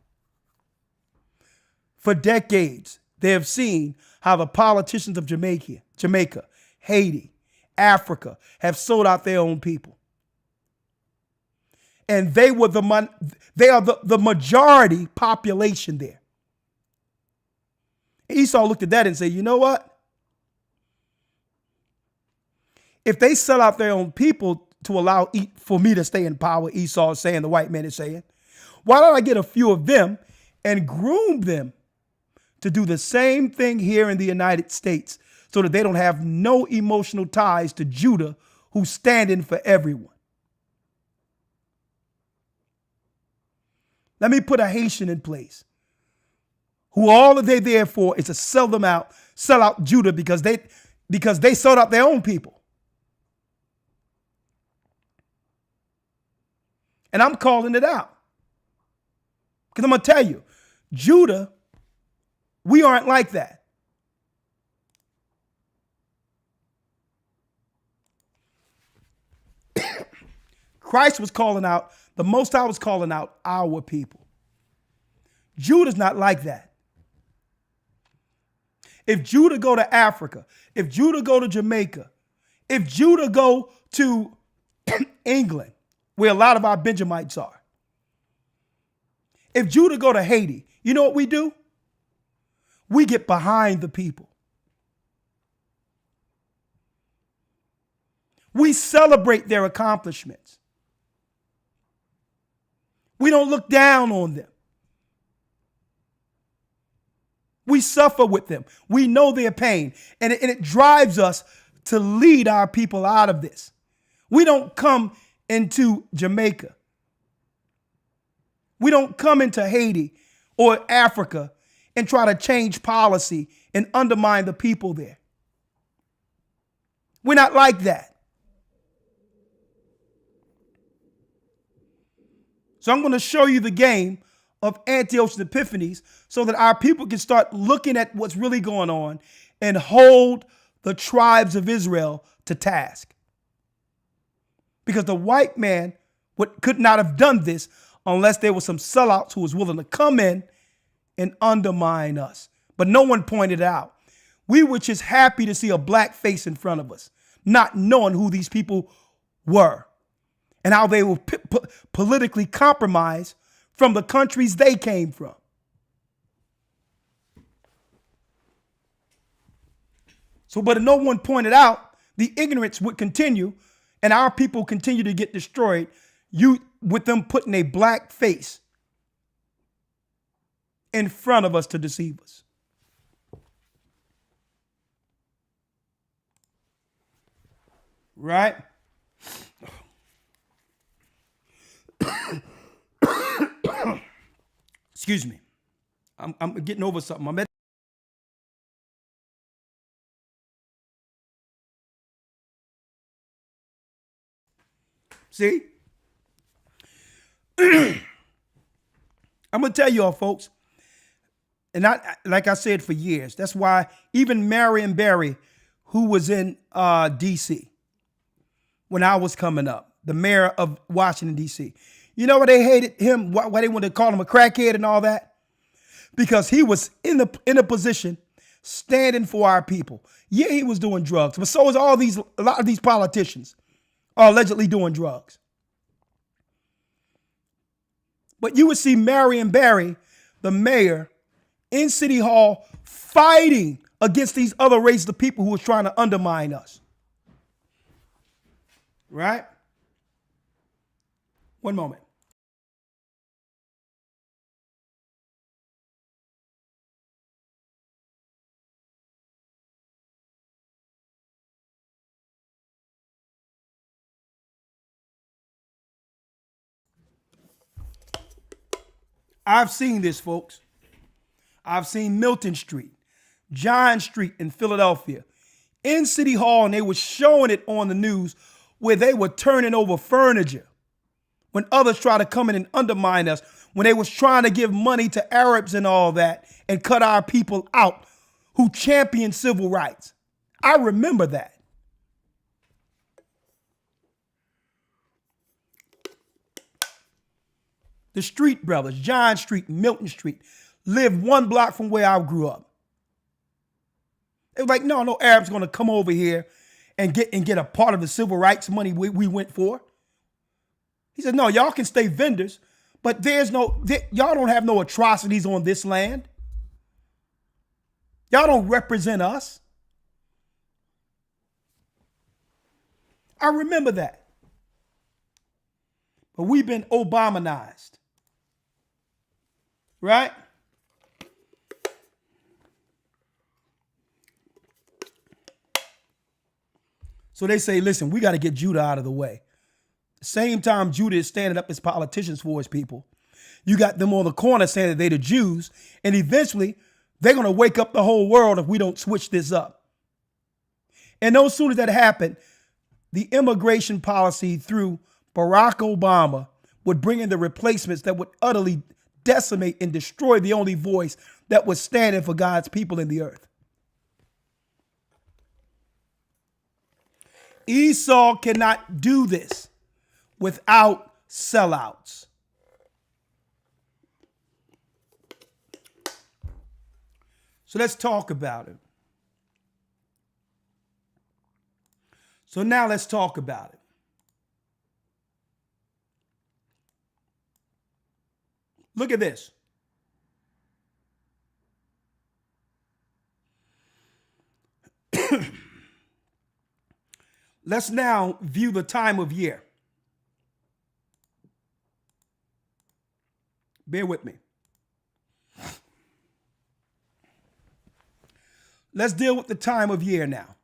for decades, they have seen how the politicians of Jamaica, Haiti, Africa have sold out their own people. And they are the majority population there. Esau looked at that and said, you know what? If they sell out their own people to allow for me to stay in power, Esau is saying, the white man is saying, why don't I get a few of them and groom them to do the same thing here in the United States so that they don't have no emotional ties to Judah, who's standing for everyone. Let me put a Haitian in place who all that they're there for is to sell out Judah because they sold out their own people. And I'm calling it out. Because I'm going to tell you, Judah, we aren't like that. Christ was calling out, the Most High was calling out our people. Judah's not like that. If Judah go to Africa, if Judah go to Jamaica, if Judah go to England, where a lot of our Benjamites are, if Judah go to Haiti, you know what we do? We get behind the people. We celebrate their accomplishments. We don't look down on them. We suffer with them. We know their pain. And it drives us to lead our people out of this. We don't come into Jamaica. We don't come into Haiti or Africa and try to change policy and undermine the people there. We're not like that. So I'm going to show you the game of Antiochus Epiphanes so that our people can start looking at what's really going on and hold the tribes of Israel to task. Because the white man could not have done this unless there were some sellouts who was willing to come in and undermine us. But no one pointed it out. We were just happy to see a black face in front of us, not knowing who these people were and how they were politically compromised from the countries they came from. So, but no one pointed out the ignorance would continue and our people continue to get destroyed, with them putting a black face in front of us to deceive us. Right? Excuse me. I'm getting over something. See? I'm going to tell y'all, folks, and like I said for years, that's why even Marion Barry, who was in D.C. when I was coming up, the mayor of Washington, D.C., you know why they hated him, why they wanted to call him a crackhead and all that? Because he was in a position standing for our people. Yeah, he was doing drugs, but so was a lot of these politicians are allegedly doing drugs. But you would see Marion Barry, the mayor, in City Hall fighting against these other races of people who were trying to undermine us. Right? One moment. I've seen this, folks. I've seen Milton Street, John Street in Philadelphia, in City Hall, and they were showing it on the news where they were turning over furniture when others try to come in and undermine us, when they was trying to give money to Arabs and all that and cut our people out who championed civil rights. I remember that. The Street Brothers, John Street, Milton Street, lived 1 block from where I grew up. It was like, no Arab's going to come over here and get a part of the civil rights money we went for. He said, no, y'all can stay vendors, but y'all don't have no atrocities on this land. Y'all don't represent us. I remember that. But we've been Obamanized. Right? So they say, listen, we got to get Judah out of the way. The same time Judah is standing up as politicians for his people, you got them on the corner saying that they're the Jews, and eventually they're going to wake up the whole world if we don't switch this up. And no sooner that happened, the immigration policy through Barack Obama would bring in the replacements that would utterly decimate and destroy the only voice that was standing for God's people in the earth. Esau cannot do this without sellouts. So let's talk about it. So now let's talk about it. Look at this. Let's now view the time of year. Bear with me. Let's deal with the time of year now.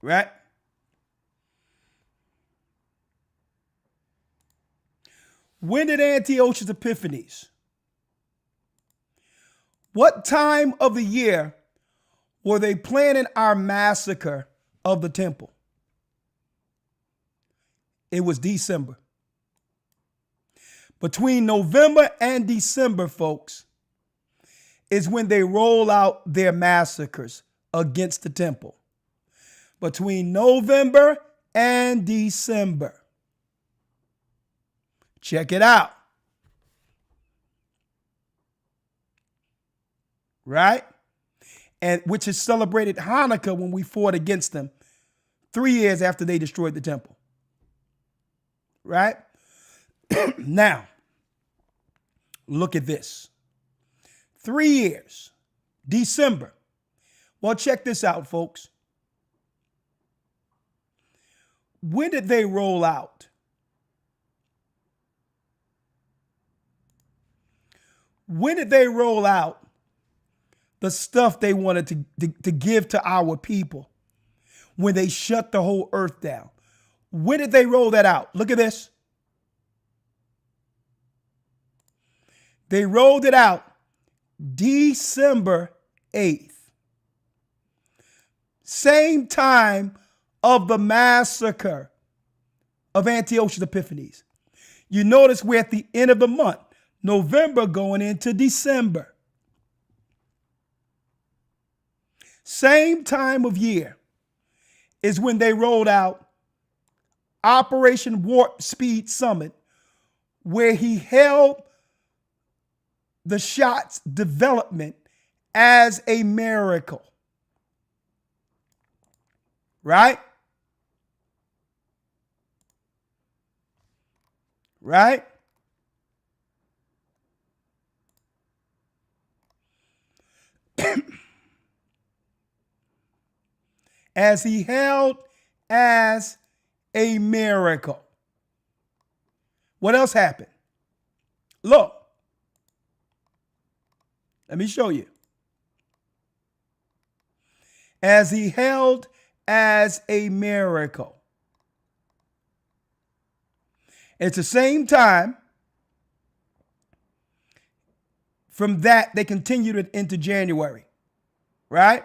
Right? When did Antiochus Epiphanes? What time of the year were they planning our massacre of the temple? It was December. Between November and December, folks, is when they roll out their massacres against the temple. Between November and December. Check it out. Right? And which is celebrated Hanukkah when we fought against them 3 years after they destroyed the temple. Right? Now, look at this. 3 years, December. Well, check this out, folks. When did they roll out? When did they roll out the stuff they wanted to give to our people when they shut the whole earth down? When did they roll that out? Look at this. They rolled it out December 8th. Same time of the massacre of Antiochus Epiphanes. You notice we're at the end of the month, November going into December. Same time of year is when they rolled out Operation Warp Speed Summit, where he held the shot's development as a miracle. Right? Right? As he held as a miracle. What else happened? Look. Let me show you. As he held as a miracle. It's the same time from that they continued it into January, right?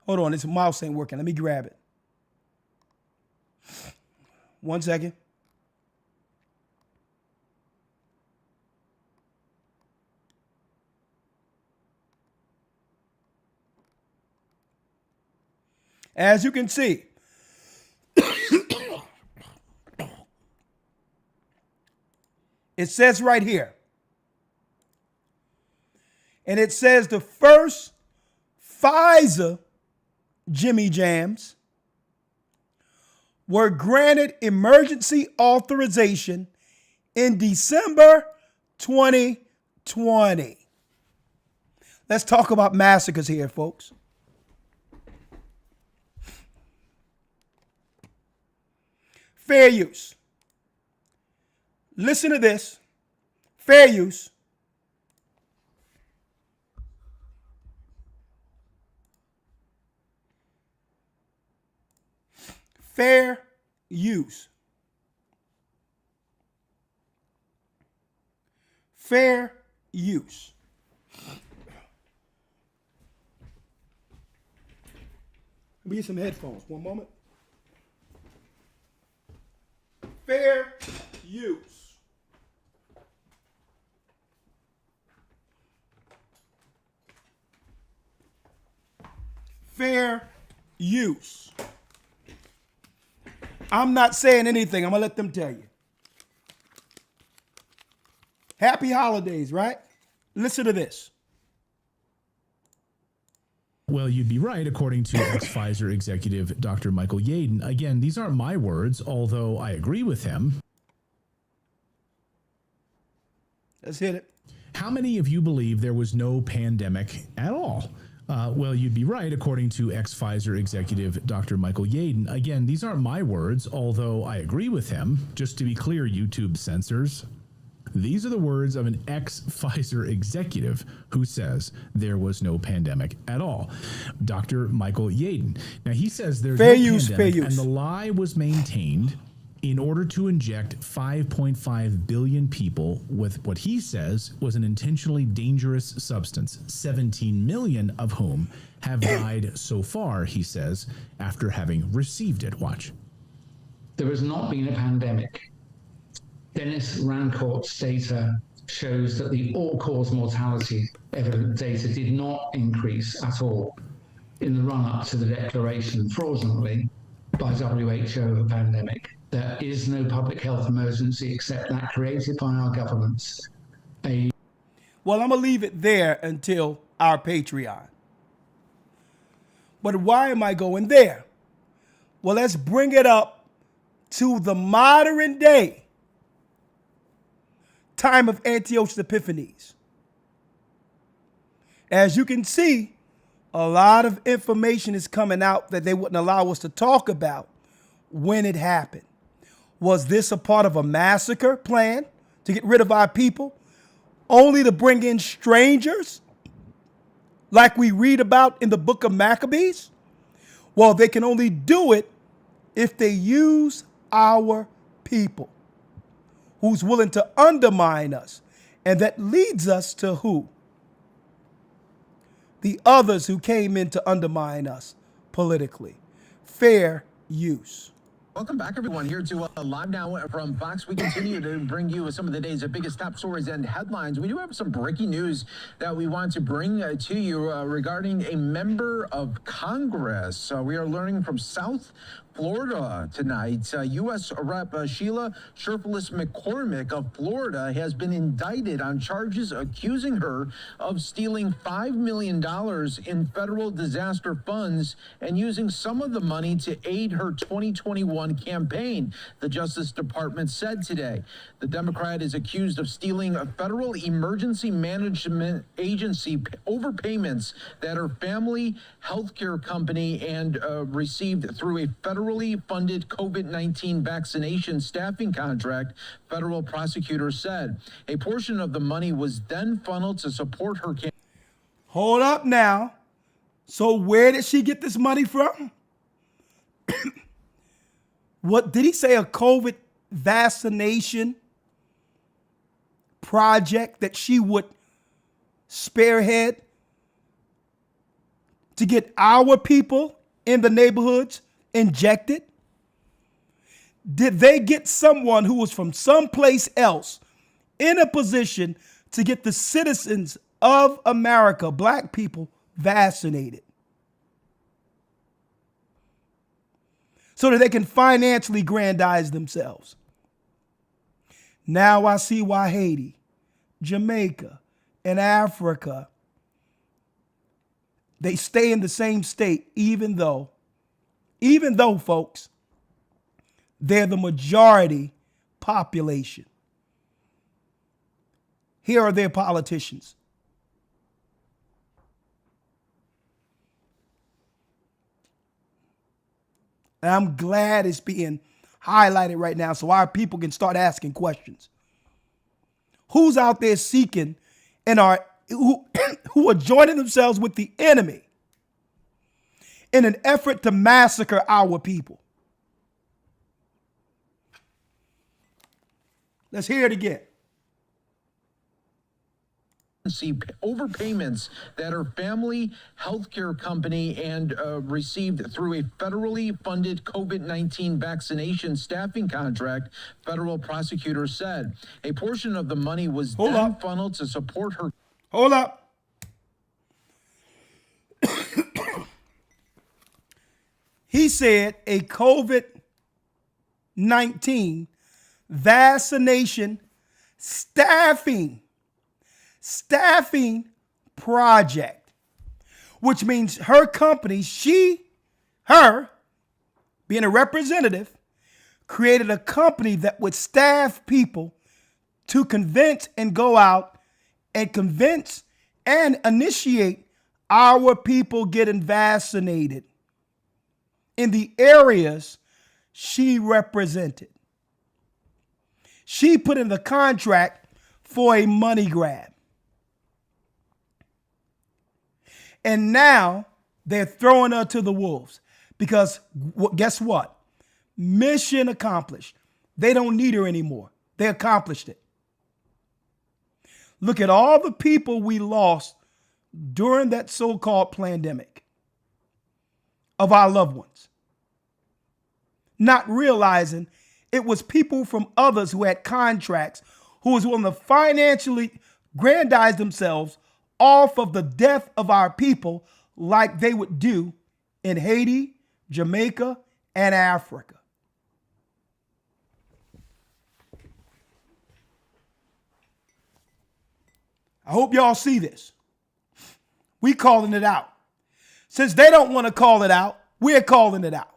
Hold on, this mouse ain't working. Let me grab it. 1 second. As you can see, it says right here, and it says the first Pfizer Jimmy Jams were granted emergency authorization in December 2020. Let's talk about massacres here, folks. Fair use. Listen to this. Fair use. Fair use. Fair use. Let me get some headphones. One moment. Fair use. Fair use. I'm not saying anything. I'm going to let them tell you. Happy holidays, right? Listen to this. Well, you'd be right, according to ex-Pfizer executive Dr. Michael Yaden. Again, these aren't my words, although I agree with him. Let's hit it. How many of you believe there was no pandemic at all? Well, you'd be right, according to ex-Pfizer executive Dr. Michael Yaden. Again, these aren't my words, although I agree with him. Just to be clear, YouTube censors. These are the words of an ex-Pfizer executive who says there was no pandemic at all. Dr. Michael Yaden. Now, he says there's no pandemic, and the lie was maintained in order to inject 5.5 billion people with what he says was an intentionally dangerous substance, 17 million of whom have died so far, he says, after having received it. Watch. There has not been a pandemic. Dennis Rancourt's data shows that the all-cause mortality evidence data did not increase at all in the run-up to the declaration, fraudulently, by WHO of a pandemic. There is no public health emergency except that created by our governments. Well, I'm going to leave it there until our Patreon. But why am I going there? Well, let's bring it up to the modern day time of Antiochus Epiphanes. As you can see, a lot of information is coming out that they wouldn't allow us to talk about when it happened. Was this a part of a massacre plan to get rid of our people, only to bring in strangers like we read about in the book of Maccabees? Well, they can only do it if they use our people, who's willing to undermine us. And that leads us to who? The others who came in to undermine us politically. Fair use. Welcome back, everyone, here to Live Now from Fox. We continue to bring you some of the day's biggest top stories and headlines. We do have some breaking news that we want to bring to you regarding a member of Congress. We are learning from South Florida tonight. U.S. Rep. Sheila Sherfullis McCormick of Florida has been indicted on charges accusing her of stealing $5 million in federal disaster funds and using some of the money to aid her 2021 campaign, the Justice Department said today. The Democrat is accused of stealing a federal emergency management agency overpayments that her family healthcare company and received through a federally funded COVID-19 vaccination staffing contract, federal prosecutors said. A portion of the money was then funneled to support her campaign. Hold up now. So where did she get this money from? what did he say, a COVID vaccination project that she would spearhead to get our people in the neighborhoods injected? Did they get someone who was from someplace else in a position to get the citizens of America, black people, vaccinated so that they can financially grandize themselves? Now I see why Haiti, Jamaica, and Africa, they stay in the same state, even though, folks, they're the majority population. Here are their politicians. And I'm glad it's being highlighted right now so our people can start asking questions. Who's out there seeking and who are joining themselves with the enemy in an effort to massacre our people? Let's hear it again. See overpayments that her family healthcare company and received through a federally funded COVID-19 vaccination staffing contract, federal prosecutors said. A portion of the money was funneled to support her. Hold up. He said a COVID-19 vaccination staffing project, which means her company, her being a representative, created a company that would staff people to convince and go out and convince and initiate our people getting vaccinated in the areas she represented. She put in the contract for a money grab. And now they're throwing her to the wolves because guess what? Mission accomplished. They don't need her anymore. They accomplished it. Look at all the people we lost during that so-called pandemic of our loved ones, not realizing it was people from others who had contracts, who was willing to financially grandize themselves off of the death of our people like they would do in Haiti, Jamaica, and Africa. I hope y'all see this. We calling it out. Since they don't want to call it out, we're calling it out.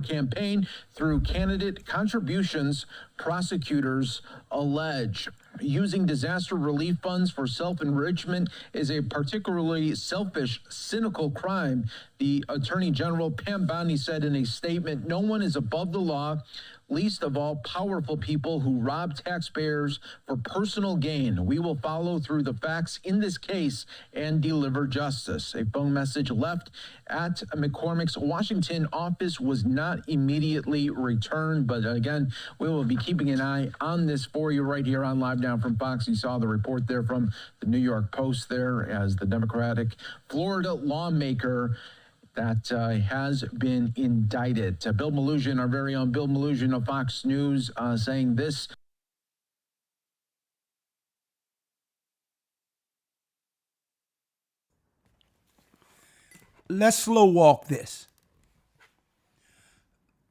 Campaign through candidate contributions, prosecutors allege. Using disaster relief funds for self-enrichment is a particularly selfish, cynical crime, the Attorney General Pam Bondi said in a statement. No one is above the law, least of all powerful people who rob taxpayers for personal gain. We will follow through the facts in this case and deliver justice. A phone message left at McCormick's Washington office was not immediately returned. But again, we will be keeping an eye on this for you right here on Live Down from Fox. You saw the report there from the New York Post there as the Democratic Florida lawmaker that has been indicted. Bill Malugin, our very own Bill Malugin of Fox News, saying this. Let's slow walk this.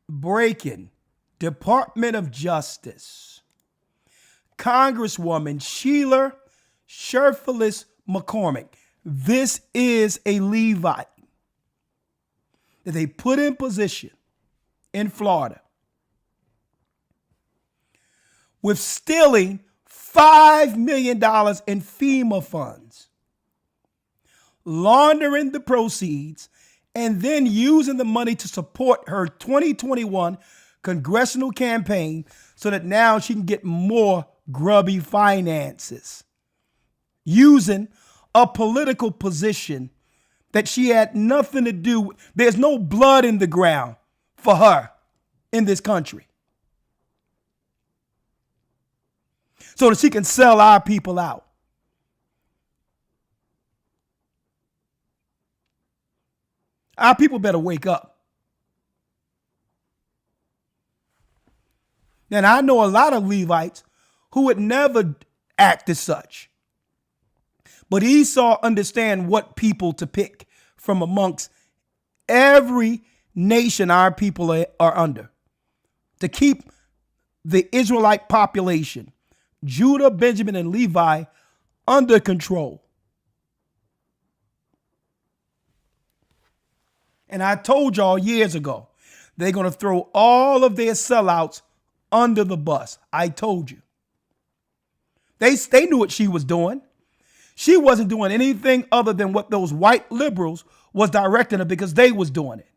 Breaking. Department of Justice. Congresswoman Sheila Sherfilis McCormick. This is a Levite that they put in position in Florida with stealing $5 million in FEMA funds, laundering the proceeds, and then using the money to support her 2021 congressional campaign so that now she can get more grubby finances. using a political position that she had nothing to do with. There's no blood in the ground for her in this country. So that she can sell our people out. Our people better wake up. And I know a lot of Levites who would never act as such. But Esau understand what people to pick from amongst every nation our people are under to keep the Israelite population, Judah, Benjamin, and Levi, under control. And I told y'all years ago, they're going to throw all of their sellouts under the bus. I told you. They knew what she was doing. She wasn't doing anything other than what those white liberals was directing her because they was doing it.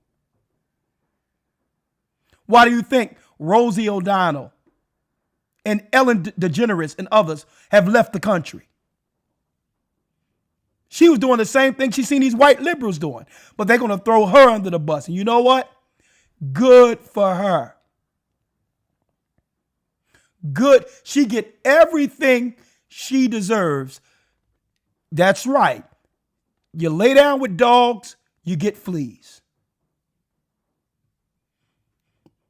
Why do you think Rosie O'Donnell and Ellen DeGeneres and others have left the country? She was doing the same thing she's seen these white liberals doing, but they're going to throw her under the bus. And you know what? Good for her. Good. She get everything she deserves. That's right. You lay down with dogs, you get fleas.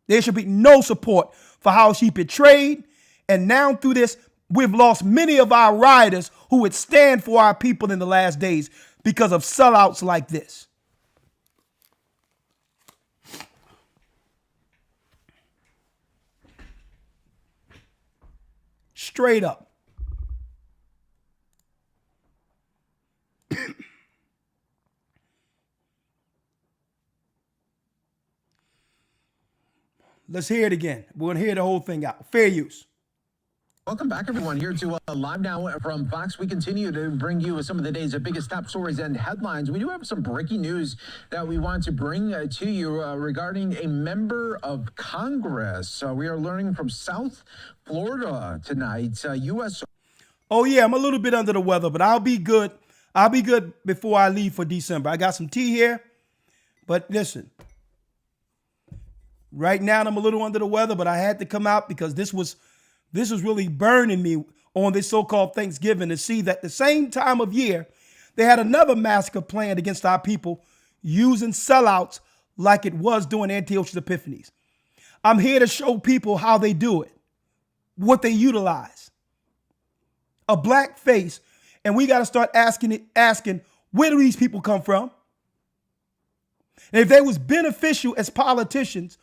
There should be no support for how she betrayed. And now through this, we've lost many of our riders who would stand for our people in the last days because of sellouts like this. Straight up. Let's hear it again. We're going to hear the whole thing out. Fair use. Welcome back, everyone, here to Live Now from Fox. We continue to bring you some of the day's biggest top stories and headlines. We do have some breaking news that we want to bring to you regarding a member of Congress. We are learning from South Florida tonight. U.S. Oh, yeah, I'm a little bit under the weather, but I'll be good. I'll be good before I leave for December. I got some tea here, but listen. Right now, I'm a little under the weather, but I had to come out because this was really burning me on this so-called Thanksgiving to see that the same time of year, they had another massacre planned against our people using sellouts like it was during Antiochus Epiphanes. I'm here to show people how they do it, what they utilize. A black face, and we got to start asking, where do these people come from? And if they was beneficial as politicians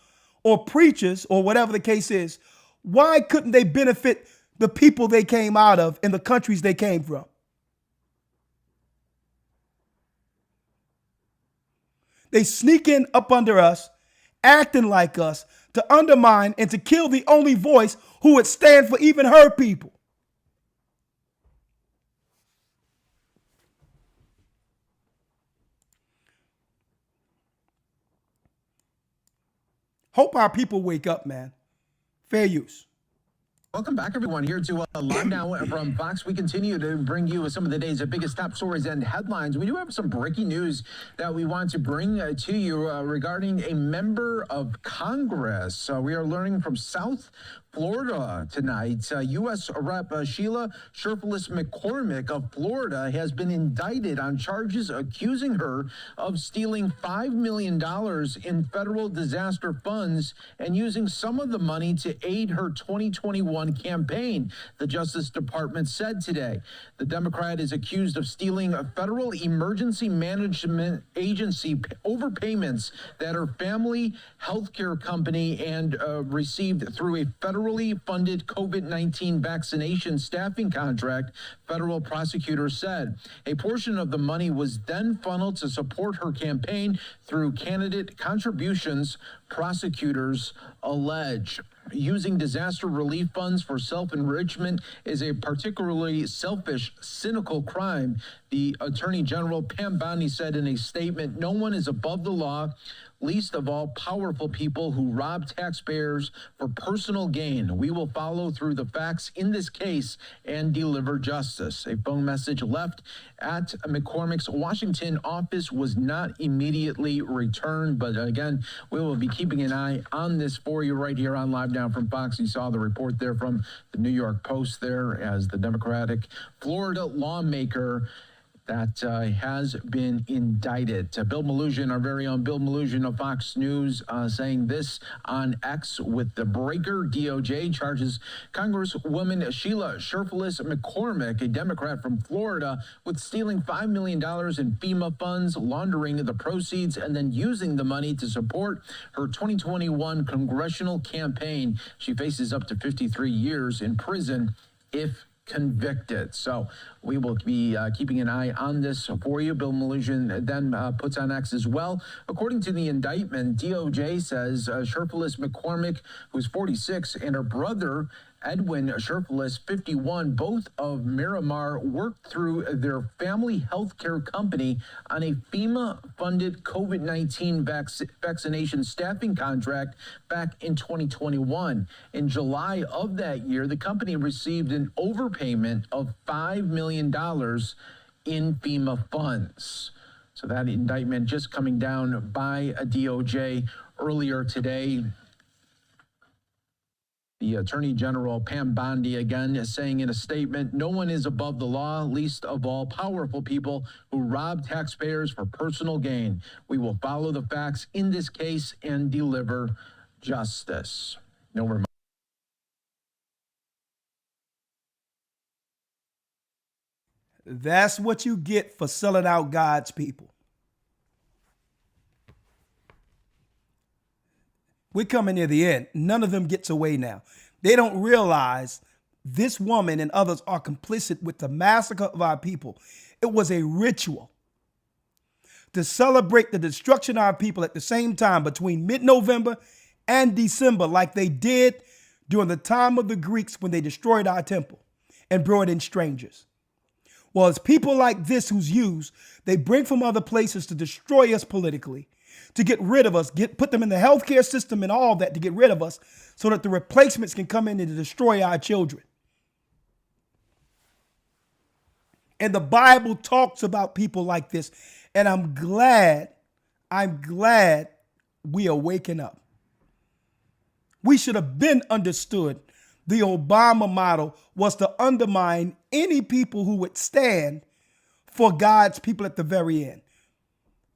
or preachers or whatever the case is, why couldn't they benefit the people they came out of and the countries they came from? They sneak in up under us, acting like us, to undermine and to kill the only voice who would stand for even her people. Hope our people wake up, man. Fair use. Welcome back, everyone, here to Live Now from Fox. We continue to bring you some of the day's biggest top stories and headlines. We do have some breaking news that we want to bring to you regarding a member of Congress. We are learning from South Florida tonight. U.S. Rep. Sheila Sherfullis McCormick of Florida has been indicted on charges accusing her of stealing $5 million in federal disaster funds and using some of the money to aid her 2021 campaign, the Justice Department said today. The Democrat is accused of stealing a federal emergency management agency overpayments that her family healthcare company and received through a federally funded COVID-19 vaccination staffing contract, federal prosecutors said. A portion of the money was then funneled to support her campaign through candidate contributions, prosecutors allege. Using disaster relief funds for self-enrichment is a particularly selfish, cynical crime, the Attorney General Pam Bondi said in a statement. No one is above the law. least of all powerful people who rob taxpayers for personal gain. We will follow through the facts in this case and deliver justice. A phone message left at McCormick's Washington office was not immediately returned, but again, we will be keeping an eye on this for you right here on Live Now from Fox. You saw the report there from the New York Post there as the Democratic Florida lawmaker that has been indicted. Bill Malugin, our very own Bill Malugin of Fox News, saying this on X with the breaker. DOJ charges Congresswoman Sheila Sherfless McCormick, a Democrat from Florida, with stealing $5 million in FEMA funds, laundering the proceeds, and then using the money to support her 2021 congressional campaign. She faces up to 53 years in prison if convicted. So we will be keeping an eye on this for you. Bill Malugin then puts on X as well. According to the indictment, DOJ says Sherfless McCormick, who's 46, and her brother Edwin Sherfless, 51, both of Miramar, worked through their family health care company on a FEMA-funded COVID-19 vaccination staffing contract back in 2021. In July of that year, the company received an overpayment of $5 million in FEMA funds. So that indictment just coming down by a DOJ earlier today. The Attorney General, Pam Bondi, again, is saying in a statement, no one is above the law, least of all powerful people who rob taxpayers for personal gain. We will follow the facts in this case and deliver justice. No reminder. That's what you get for selling out God's people. We're coming near the end. None of them gets away now. They don't realize this woman and others are complicit with the massacre of our people. It was a ritual to celebrate the destruction of our people at the same time between mid-November and December, like they did during the time of the Greeks when they destroyed our temple and brought in strangers. Well, it's people like this who's used, they bring from other places to destroy us politically, to get rid of us, put them in the healthcare system and all that to get rid of us so that the replacements can come in and destroy our children. And the Bible talks about people like this. And I'm glad we are waking up. We should have been understood the Obama model was to undermine any people who would stand for God's people at the very end.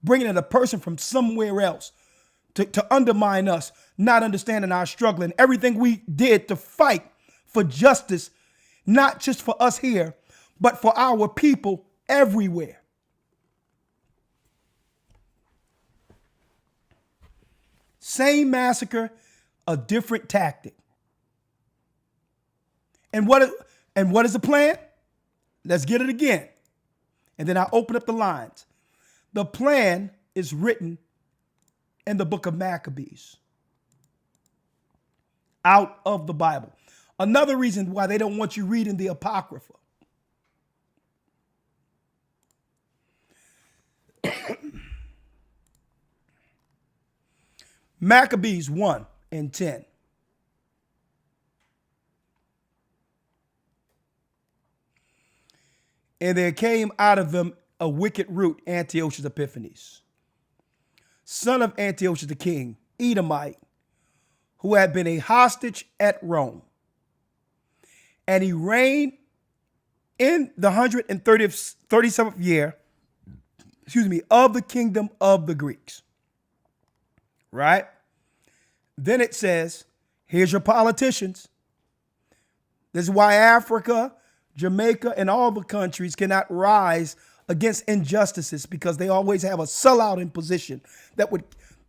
Bringing in a person from somewhere else to undermine us, not understanding our struggle and everything we did to fight for justice, not just for us here, but for our people everywhere. Same massacre, a different tactic. And what is the plan? Let's get it again. And then I open up the lines. The plan is written in the book of Maccabees, out of the Bible. Another reason why they don't want you reading the Apocrypha. Maccabees 1 and 10. And there came out of them a wicked root, Antiochus Epiphanes, son of Antiochus the king, Edomite, who had been a hostage at Rome. And he reigned in the 137th year, of the kingdom of the Greeks. Right? Then it says, here's your politicians. This is why Africa, Jamaica, and all the countries cannot rise against injustices, because they always have a sellout in position that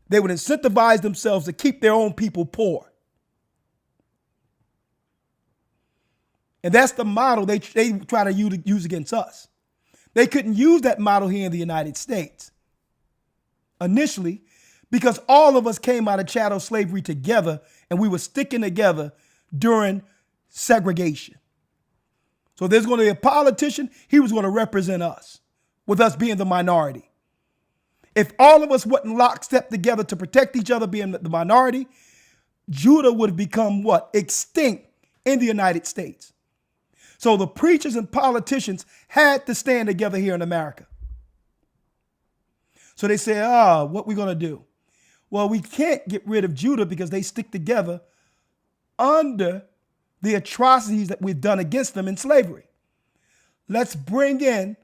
they would incentivize themselves to keep their own people poor. And that's the model they try to use against us. They couldn't use that model here in the United States initially, because all of us came out of chattel slavery together and we were sticking together during segregation. So there's going to be a politician, he was going to represent us, with us being the minority. If all of us wasn't lockstep together to protect each other, being the minority, Judah would have become what? Extinct in the United States. So the preachers and politicians had to stand together here in America. So they say, what we going to do? Well, we can't get rid of Judah because they stick together under the atrocities that we've done against them in slavery. Let's bring in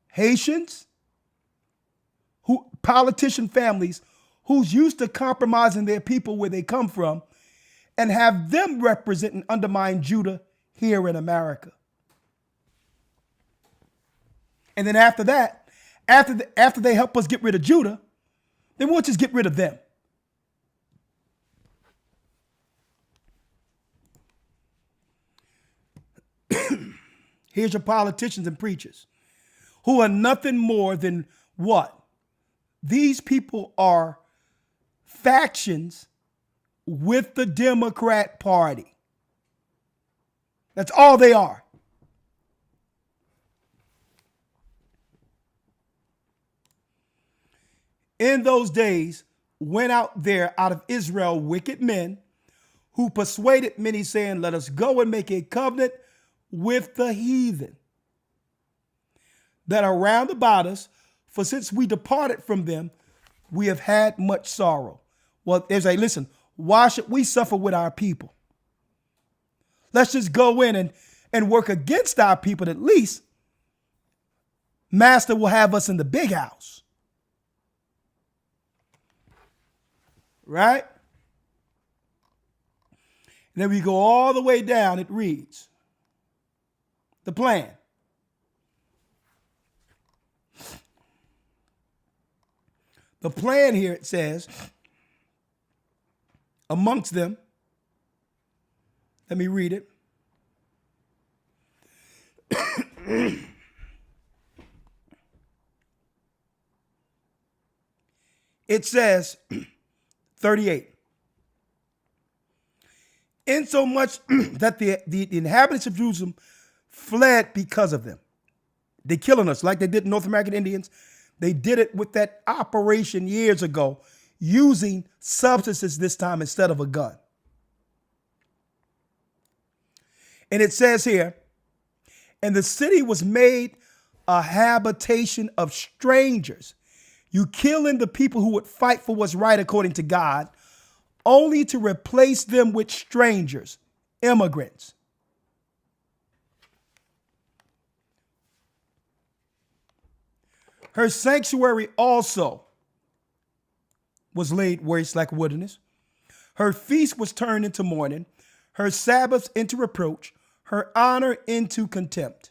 Haitians, politician families who's used to compromising their people where they come from, and have them represent and undermine Judah here in America. And then after that, after they help us get rid of Judah, then we'll just get rid of them. Here's your politicians and preachers who are nothing more than what? These people are factions with the Democrat Party. That's all they are. In those days, went out there out of Israel wicked men who persuaded many, saying, let us go and make a covenant with the heathen that are round about us, for since we departed from them, we have had much sorrow. Well, they say, listen, why should we suffer with our people? Let's just go in and work against our people. At least Master will have us in the big house. Right? And then we go all the way down. It reads, the plan. The plan here, it says, amongst them, let me read it. It says, 38. Insomuch that the inhabitants of Jerusalem fled because of them. They're killing us like they did North American Indians. They did it with that operation years ago, using substances this time instead of a gun. And it says here, and the city was made a habitation of strangers. You killing the people who would fight for what's right according to God, only to replace them with strangers, immigrants. Her sanctuary also was laid waste like wilderness. Her feast was turned into mourning, her Sabbaths into reproach, her honor into contempt.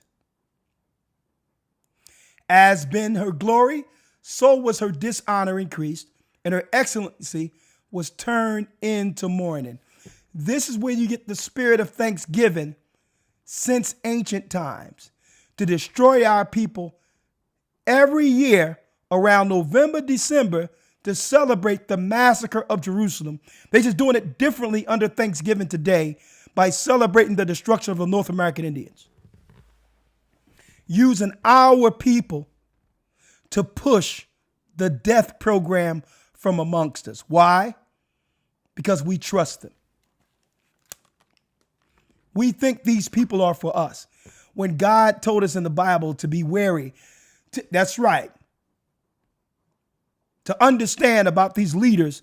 As been her glory, so was her dishonor increased, and her excellency was turned into mourning. This is where you get the spirit of thanksgiving since ancient times, to destroy our people every year around November, December, to celebrate the massacre of Jerusalem. They're just doing it differently under Thanksgiving today by celebrating the destruction of the North American Indians. Using our people to push the death program from amongst us. Why? Because we trust them. We think these people are for us. When God told us in the Bible to be wary, that's right. To understand about these leaders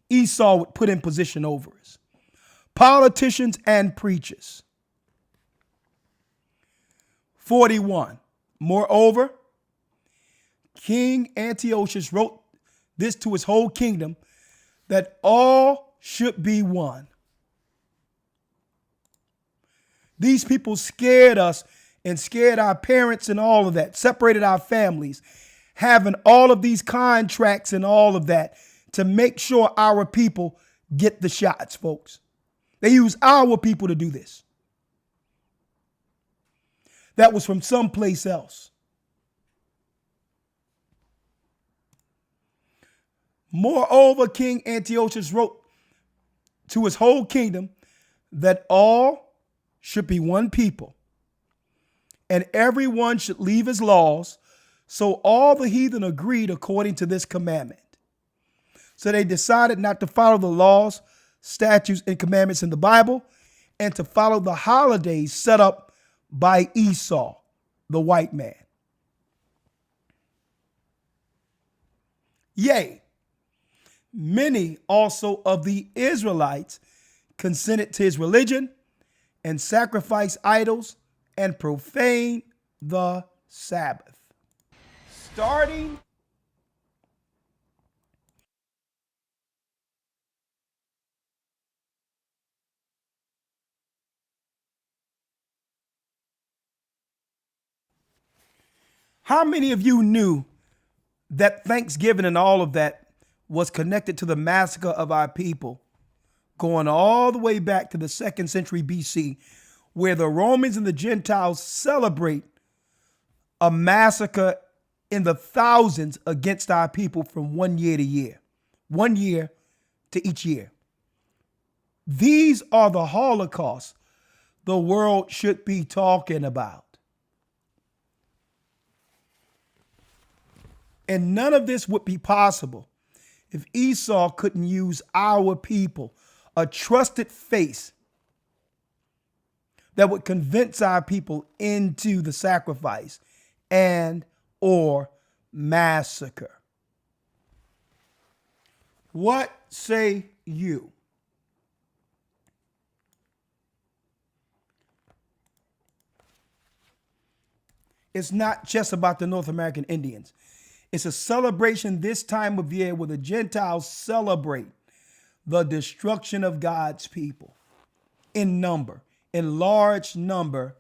Esau would put in position over us. Politicians and preachers. 41. Moreover, King Antiochus wrote this to his whole kingdom, that all should be one. These people scared us and scared our parents and all of that, separated our families, having all of these contracts and all of that to make sure our people get the shots, folks. They use our people to do this. That was from someplace else. Moreover, King Antiochus wrote to his whole kingdom that all should be one people, and everyone should leave his laws, So all the heathen agreed according to this commandment. So they decided not to follow the laws, statutes, and commandments in the Bible, and to follow the holidays set up by Esau, the white man. Yea, many also of the Israelites consented to his religion and sacrificed idols and profaned the Sabbath. Starting How many of you knew that Thanksgiving and all of that was connected to the massacre of our people, going all the way back to the 2nd century BC, where the Romans and the Gentiles celebrate a massacre in the thousands against our people from 1 year to year, 1 year to each year? These are the Holocausts the world should be talking about. And none of this would be possible if Esau couldn't use our people, a trusted face that would convince our people into the sacrifice and or massacre. What say you? It's not just about the North American Indians. It's a celebration this time of year where the Gentiles celebrate the destruction of God's people in number, in large number,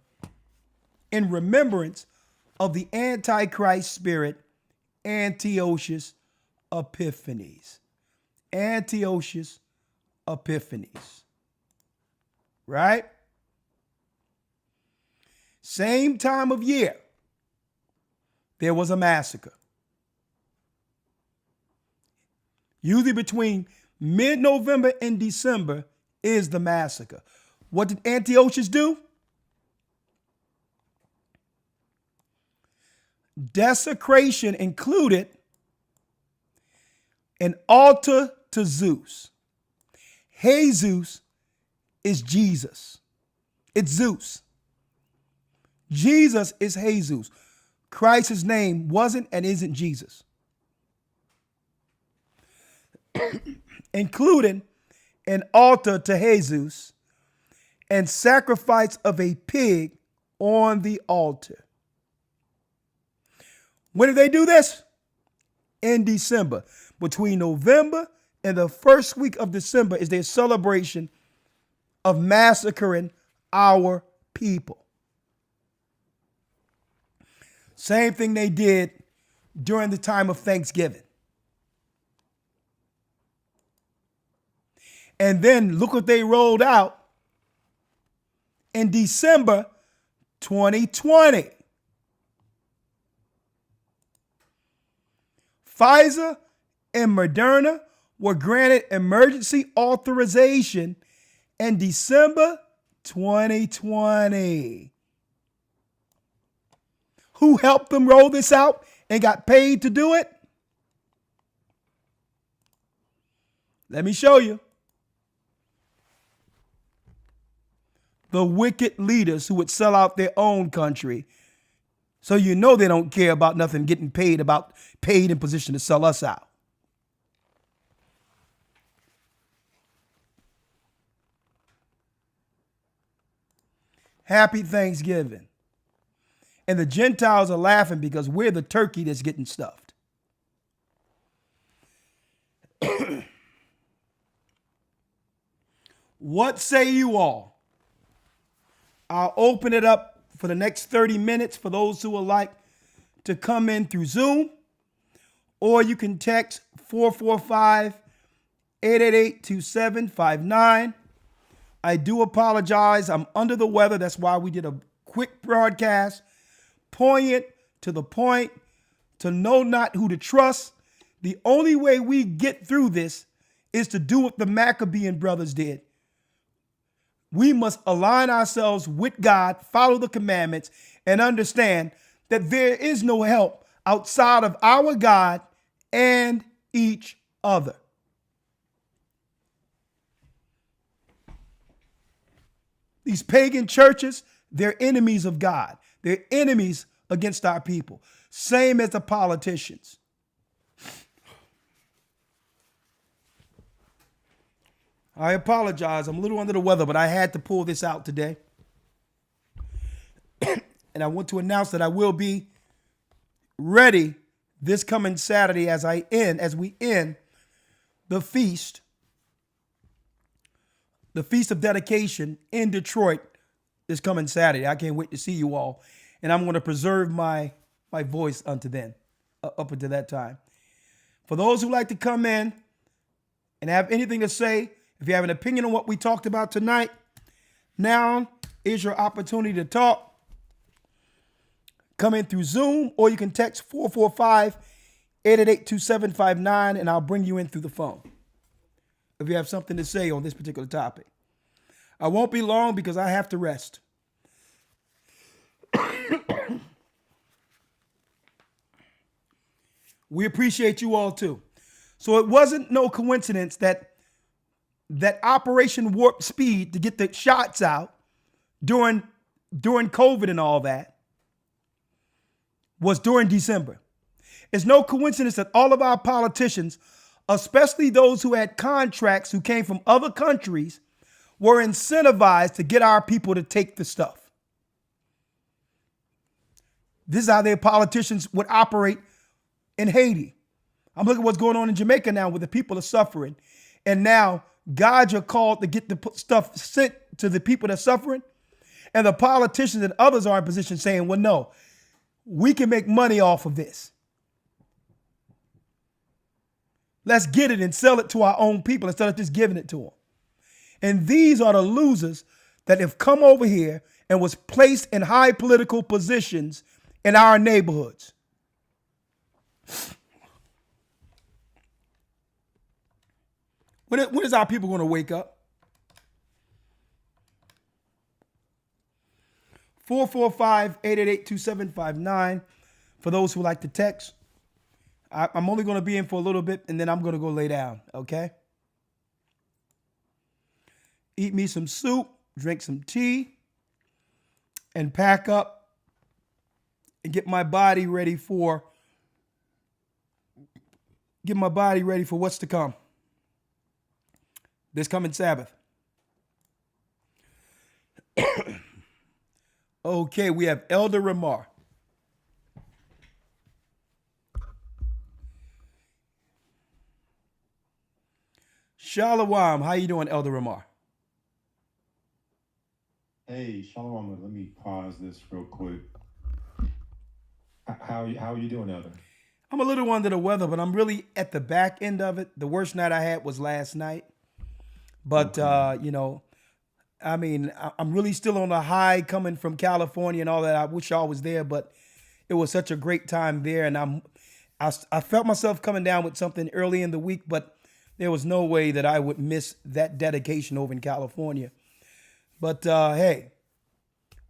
in remembrance of the Antichrist spirit, Antiochus Epiphanes. Antiochus Epiphanes. Right? Same time of year, there was a massacre. Usually between mid-November and December is the massacre. What did Antiochus do? Desecration included an altar to Zeus. Jesus is Jesus. It's Zeus. Jesus is Jesus. Christ's name wasn't and isn't Jesus. Including an altar to Jesus and sacrifice of a pig on the altar. When did they do this? In December. Between November and the first week of December is their celebration of massacring our people. Same thing they did during the time of Thanksgiving. And then look what they rolled out in December 2020. Pfizer and Moderna were granted emergency authorization in December 2020. Who helped them roll this out and got paid to do it? Let me show you. The wicked leaders who would sell out their own country. So you know they don't care about nothing getting paid in position to sell us out. Happy Thanksgiving. And the Gentiles are laughing because we're the turkey that's getting stuffed. What say you all? I'll open it up for the next 30 minutes for those who would like to come in through Zoom, or you can text 445-888-2759. I do apologize. I'm under the weather. That's why we did a quick broadcast, poignant, to the point, to know not who to trust. The only way we get through this is to do what the Maccabean brothers did. We must align ourselves with God, follow the commandments, and understand that there is no help outside of our God and each other. These pagan churches, they're enemies of God. They're enemies against our people. Same as the politicians. I apologize. I'm a little under the weather, but I had to pull this out today. And I want to announce that I will be ready this coming Saturday as we end the feast of dedication in Detroit this coming Saturday. I can't wait to see you all. And I'm going to preserve my voice unto then, up until that time. For those who like to come in and have anything to say, if you have an opinion on what we talked about tonight, now is your opportunity to talk. Come in through Zoom, or you can text 445-888-2759, and I'll bring you in through the phone if you have something to say on this particular topic. I won't be long because I have to rest. We appreciate you all too. So it wasn't no coincidence that Operation Warp Speed to get the shots out during COVID and all that was during December. It's no coincidence that all of our politicians, especially those who had contracts who came from other countries, were incentivized to get our people to take the stuff. This is how their politicians would operate in Haiti. I'm looking at what's going on in Jamaica now, where the people are suffering. And now God, you're called to get the stuff sent to the people that are suffering. And the politicians and others are in position saying, well, no, we can make money off of this. Let's get it and sell it to our own people instead of just giving it to them. And these are the losers that have come over here and was placed in high political positions in our neighborhoods. When is our people going to wake up? 445-888-2759 for those who like to text. I'm only going to be in for a little bit, and then I'm going to go lay down, okay? Eat me some soup, drink some tea, and pack up and get my body ready for what's to come this coming Sabbath. Okay, we have Elder Ramar. Shalom. How you doing, Elder Ramar? Hey, Shalom. Let me pause this real quick. How are you doing, Elder? I'm a little under the weather, but I'm really at the back end of it. The worst night I had was last night. But, okay. I'm really still on a high coming from California and all that. I wish I was there, but it was such a great time there. And I felt myself coming down with something early in the week, but there was no way that I would miss that dedication over in California. But, hey,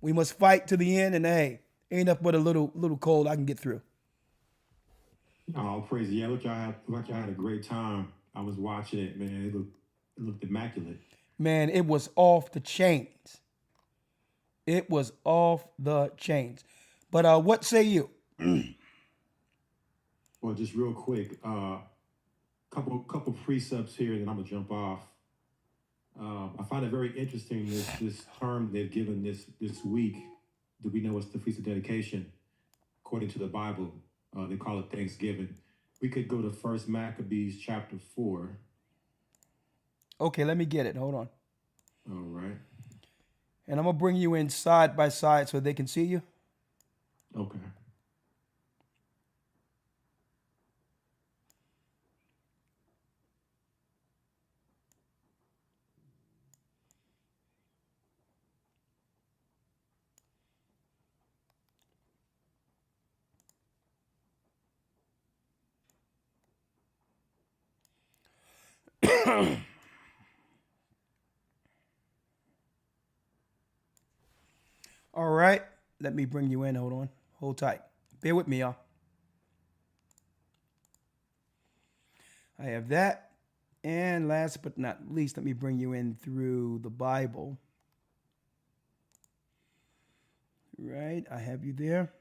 we must fight to the end. And, hey, ain't nothing but a little cold I can get through. Oh, praise. Yeah, look, y'all had a great time. I was watching it, man. It looked immaculate. Man, it was off the chains. It was off the chains. But what say you? Well, just real quick, couple precepts here, then I'm gonna jump off. I find it very interesting this term they've given this week. Do we know it's the Feast of Dedication? According to the Bible, they call it Thanksgiving. We could go to 1 Maccabees chapter 4. Okay, let me get it. Hold on. All right. And I'm going to bring you in side by side so they can see you. Okay. All right. Let me bring you in. Hold on. Hold tight. Bear with me, y'all. I have that. And last but not least, let me bring you in through the Bible. Right, I have you there.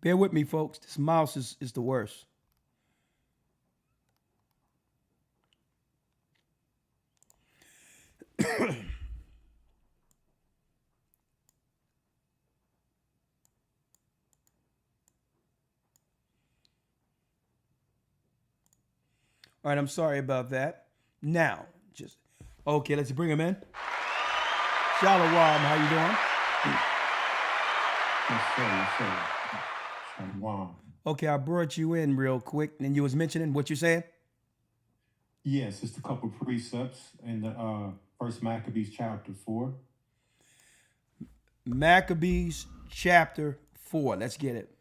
Bear with me, folks. This mouse is the worst. All right, I'm sorry about that. Now, just okay. Let's bring him in. Shalom, how you doing? Yes, sir. Yes, sir. Shalom. Okay, I brought you in real quick, and you was mentioning what you saying. Yes, just a couple precepts in the First Maccabees chapter 4. Maccabees chapter 4. Let's get it.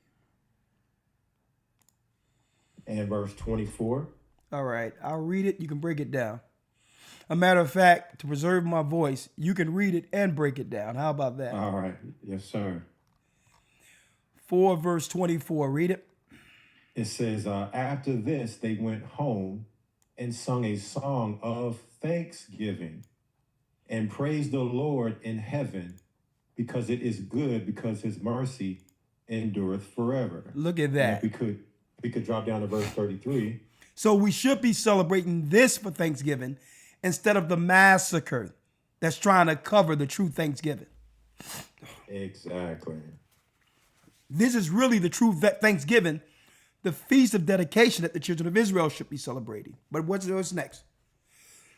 And verse 24. All right, I'll read it. You can break it down. A matter of fact, to preserve my voice, you can read it and break it down. How about that? All right. Yes, sir. 4 verse 24. Read it. It says, after this, they went home and sung a song of thanksgiving and praised the Lord in heaven because it is good, because his mercy endureth forever. Look at that. And if we could drop down to verse 33. So we should be celebrating this for Thanksgiving instead of the massacre that's trying to cover the true Thanksgiving. Exactly. This is really the true Thanksgiving, the feast of dedication that the children of Israel should be celebrating. But what's next?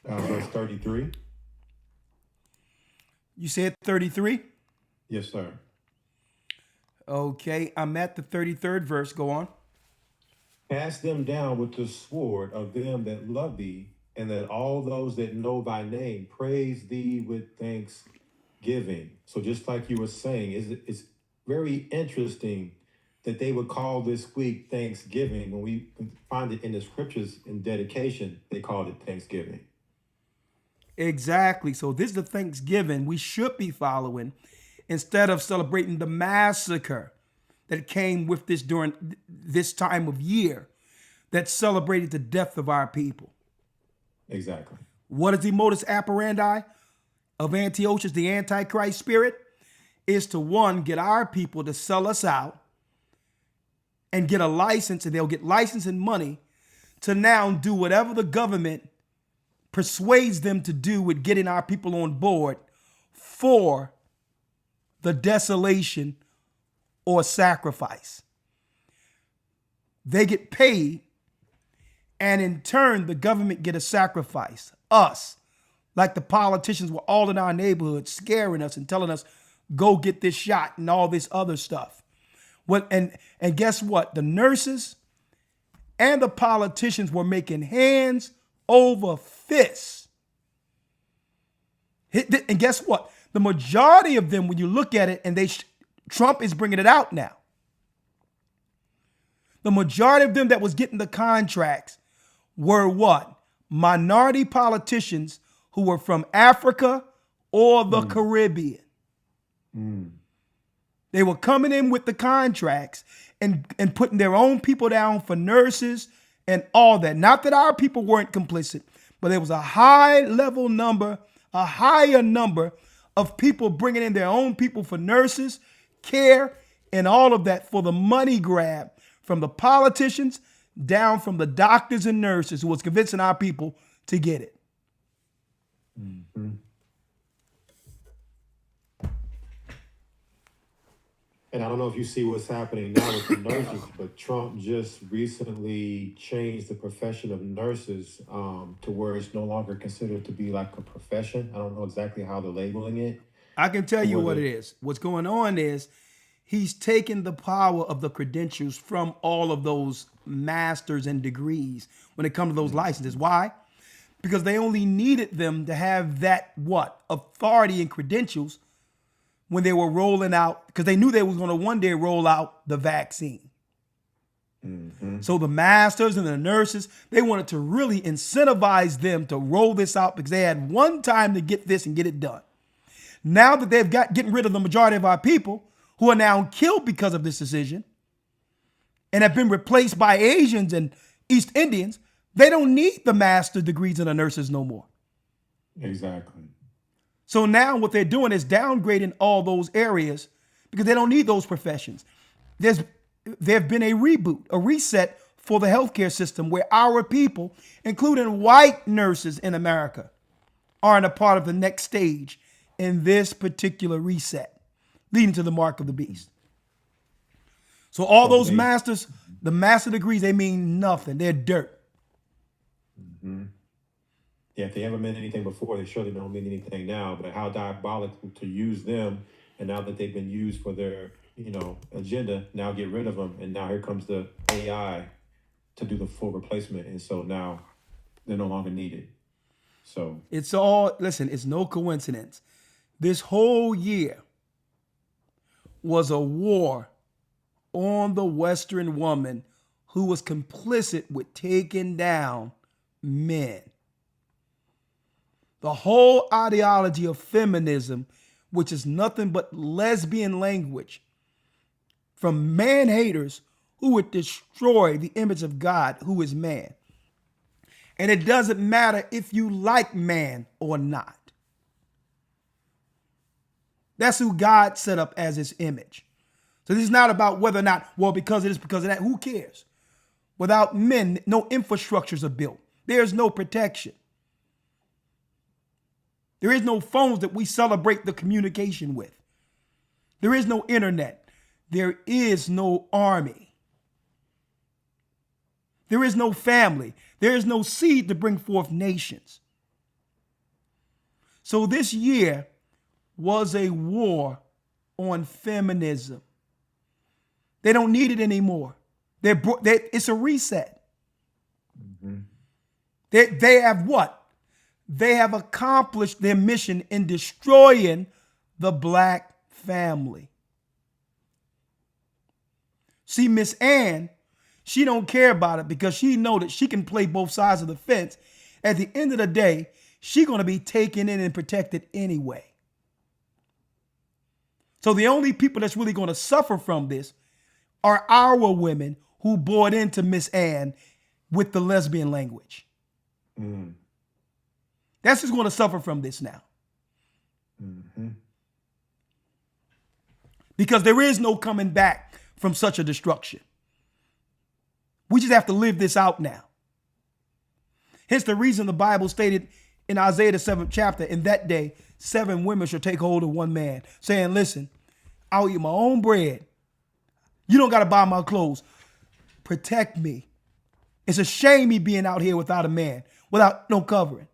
Verse 33. You said 33? Yes, sir. Okay, I'm at the 33rd verse. Go on. Cast them down with the sword of them that love thee, and that all those that know thy name praise thee with thanksgiving. So just like you were saying, it's very interesting that they would call this week Thanksgiving. When we find it in the scriptures in dedication, they called it Thanksgiving. Exactly. So this is the Thanksgiving we should be following instead of celebrating the massacre that came with this during this time of year that celebrated the death of our people. Exactly. What is the modus operandi of Antiochus, the Antichrist spirit? Is to, one, get our people to sell us out and get a license, and they'll get license and money to now do whatever the government persuades them to do with getting our people on board for the desolation or sacrifice. They get paid, and in turn, the government get a sacrifice. Us, like the politicians were all in our neighborhood scaring us and telling us, go get this shot and all this other stuff. And guess what? The nurses and the politicians were making hands over fists. And guess what? The majority of them, when you look at it, and Trump is bringing it out now. The majority of them that was getting the contracts were what? Minority politicians who were from Africa or the Caribbean. They were coming in with the contracts and putting their own people down for nurses and all that. Not that our people weren't complicit, but there was a higher number of people bringing in their own people for nurses, care, and all of that for the money grab from the politicians down from the doctors and nurses who was convincing our people to get it. Mm-hmm. And I don't know if you see what's happening now with the nurses, but Trump just recently changed the profession of nurses to where it's no longer considered to be like a profession. I don't know exactly how they're labeling it. I can tell you what it is. What's going on is he's taken the power of the credentials from all of those masters and degrees when it comes to those licenses. Why? Because they only needed them to have that, authority and credentials when they were rolling out, because they knew they was going to one day roll out the vaccine. So the masters and the nurses, they wanted to really incentivize them to roll this out because they had one time to get this and get it done. Now that they've getting rid of the majority of our people who are now killed because of this decision and have been replaced by Asians and East Indians, they don't need the master degrees and the nurses no more. Exactly. So now what they're doing is downgrading all those areas because they don't need those professions. There's been a reboot, a reset for the healthcare system where our people, including white nurses in America, are in a part of the next stage in this particular reset, leading to the mark of the beast. So all those masters, the master degrees, they mean nothing. They're dirt. Yeah, if they ever meant anything before, they surely don't mean anything now. But how diabolical to use them, and now that they've been used for their, agenda, now get rid of them, and now here comes the AI to do the full replacement, and so now they're no longer needed. So it's no coincidence. This whole year was a war on the Western woman who was complicit with taking down men. The whole ideology of feminism, which is nothing but lesbian language from man haters who would destroy the image of God, who is man. And it doesn't matter if you like man or not. That's who God set up as his image. So this is not about whether or not, well, because it is because of that. Who cares? Without men, no infrastructures are built. There's no protection. There is no phones that we celebrate the communication with. There is no internet. There is no army. There is no family. There is no seed to bring forth nations. So this year was a war on feminism. They don't need it anymore. It's a reset. They have what? They have accomplished their mission in destroying the black family. See, Miss Ann, she don't care about it because she know that she can play both sides of the fence. At the end of the day, she's going to be taken in and protected anyway. So the only people that's really going to suffer from this are our women who bought into Miss Ann with the lesbian language. That's who's going to suffer from this now. Because there is no coming back from such a destruction. We just have to live this out now. Hence the reason the Bible stated in Isaiah the 7th chapter, in that day, 7 women shall take hold of one man, saying, listen, I'll eat my own bread. You don't got to buy my clothes. Protect me. It's a shame me being out here without a man, without no covering.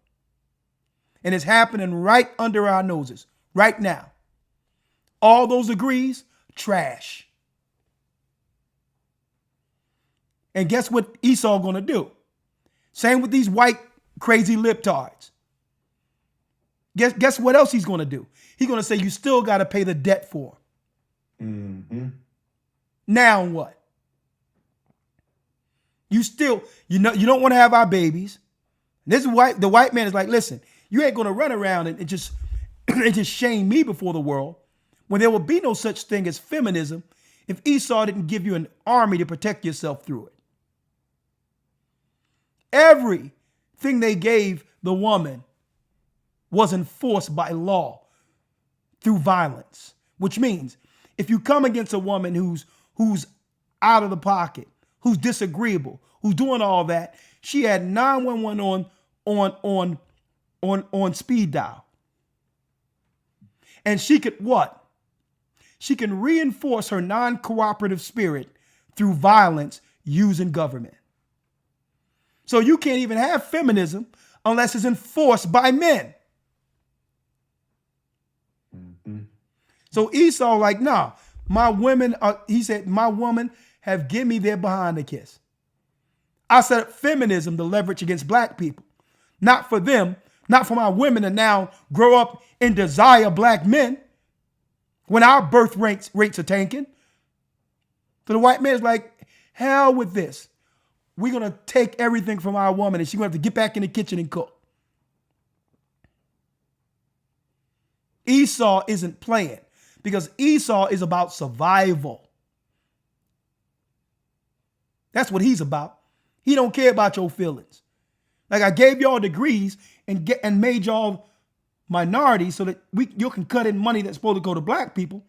And it's happening right under our noses, right now. All those degrees, trash. And guess what Esau gonna do? Same with these white crazy libtards. Guess what else he's gonna do? He's gonna say you still gotta pay the debt for him. Now what? You don't want to have our babies. This is why the white man is like, listen, you ain't gonna run around and just shame me before the world when there will be no such thing as feminism if Esau didn't give you an army to protect yourself through it. Everything they gave the woman was enforced by law through violence, which means if you come against a woman who's out of the pocket, who's disagreeable, who's doing all that, she had 911 on speed dial. And she could what? She can reinforce her non-cooperative spirit through violence using government. So you can't even have feminism unless it's enforced by men. So Esau like, nah, my women he said, my women have given me their behind a kiss. I set up feminism to leverage against black people. Not for them, not for my women to now grow up and desire black men when our birth rates are tanking. So the white man is like, hell with this. We're going to take everything from our woman and she's going to have to get back in the kitchen and cook. Esau isn't playing because Esau is about survival. That's what he's about. He don't care about your feelings. Like I gave y'all degrees and made y'all minorities so that you can cut in money that's supposed to go to black people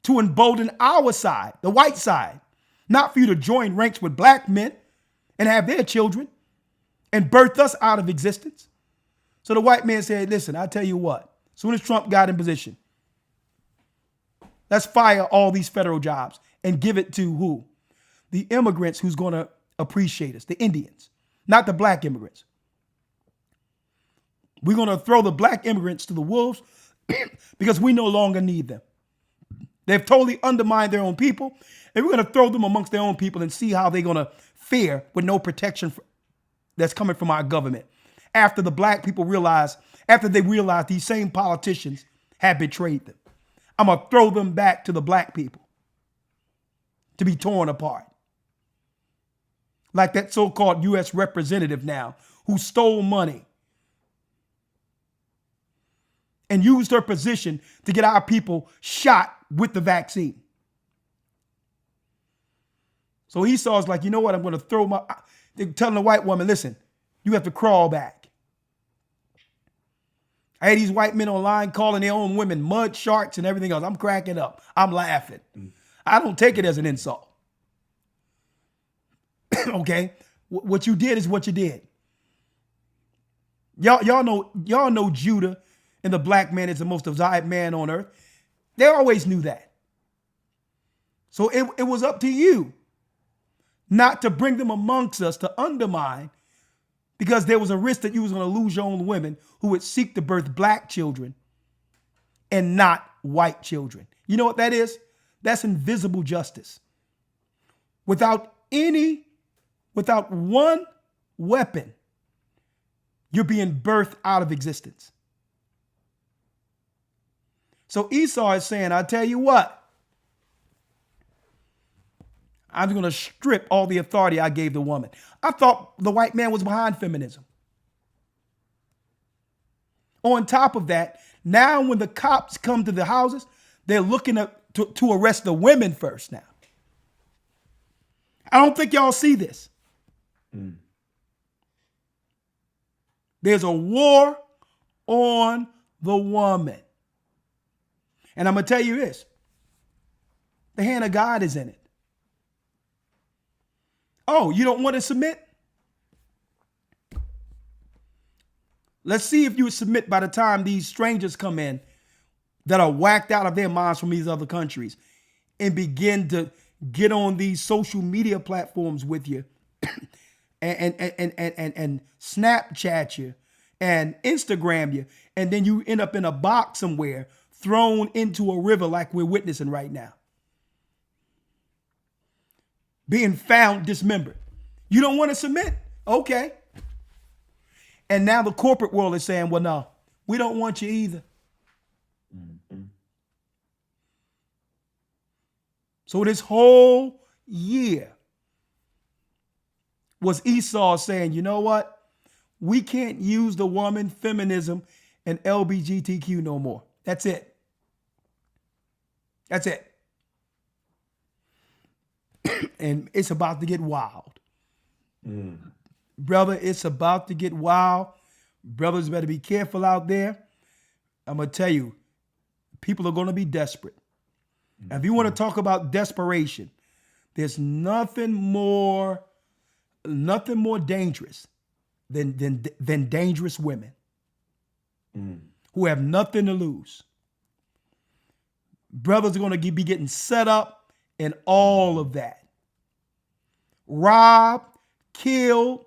to embolden our side, the white side, not for you to join ranks with black men and have their children and birth us out of existence. So the white man said, listen, I'll tell you what, as soon as Trump got in position, let's fire all these federal jobs and give it to who? The immigrants who's going to appreciate us, the Indians, not the black immigrants. We're going to throw the black immigrants to the wolves because we no longer need them. They've totally undermined their own people, and we're going to throw them amongst their own people and see how they're going to fare with no protection that's coming from our government. After the black people realize these same politicians have betrayed them. I'm going to throw them back to the black people to be torn apart. Like that so-called U.S. representative now who stole money and used her position to get our people shot with the vaccine. So Esau's like, you know what? I'm going to they're telling the white woman, listen, you have to crawl back. I had these white men online calling their own women mud sharks and everything else. I'm cracking up. I'm laughing. I don't take it as an insult. Okay? What you did is what you did. Y'all know Judah and the black man is the most desired man on earth. They always knew that. So it was up to you not to bring them amongst us to undermine, because there was a risk that you was going to lose your own women who would seek to birth black children and not white children. You know what that is? That's invisible justice. Without one weapon, you're being birthed out of existence. So Esau is saying, I tell you what, I'm going to strip all the authority I gave the woman. I thought the white man was behind feminism. On top of that, now when the cops come to the houses, they're looking to arrest the women first now. I don't think y'all see this. There's a war on the woman. And I'm going to tell you this. The hand of God is in it. Oh, you don't want to submit? Let's see if you would submit by the time these strangers come in that are whacked out of their minds from these other countries and begin to get on these social media platforms with you and Snapchat you and Instagram you, and then you end up in a box somewhere thrown into a river like we're witnessing right now. Being found dismembered. You don't want to submit? Okay. And now the corporate world is saying, well, no, we don't want you either. Mm-hmm. So this whole year was Esau saying, you know what? We can't use the woman, feminism, and LGBTQ no more. That's it. That's it. And it's about to get wild. Brother, it's about to get wild. Brothers better be careful out there. I'm going to tell you, people are going to be desperate. Now, if you want to talk about desperation, there's nothing more dangerous than dangerous women who have nothing to lose. Brothers are going to be getting set up and all of that. Robbed, killed,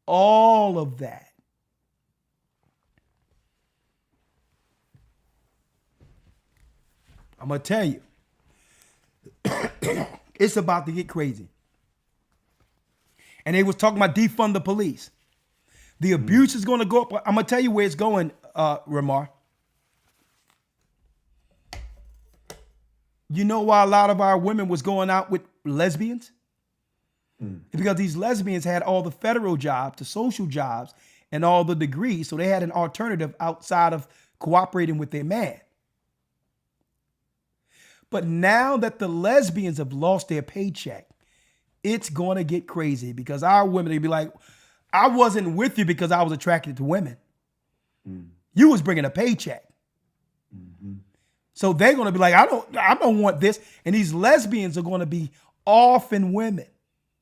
all of that. I'm going to tell you, it's about to get crazy. And they was talking about defund the police. The abuse is going to go up. I'm going to tell you where it's going, Ramar. You know why a lot of our women was going out with lesbians? Because these lesbians had all the federal jobs, the social jobs, and all the degrees. So they had an alternative outside of cooperating with their man. But now that the lesbians have lost their paycheck, it's going to get crazy because our women, they'd be like, I wasn't with you because I was attracted to women. You was bringing a paycheck. So they're going to be like, I don't want this. And these lesbians are going to be orphan women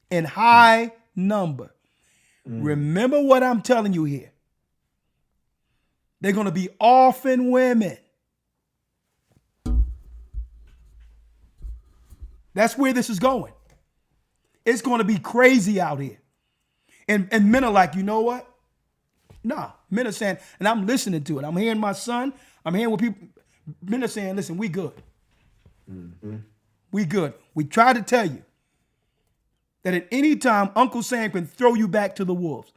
in high number. Remember what I'm telling you here. They're going to be orphan women. That's where this is going. It's going to be crazy out here. And men are like, you know what? Nah, men are saying, and I'm listening to it. I'm hearing my son. I'm hearing what people, men are saying, listen, we good. We good. We try to tell you that at any time, Uncle Sam can throw you back to the wolves.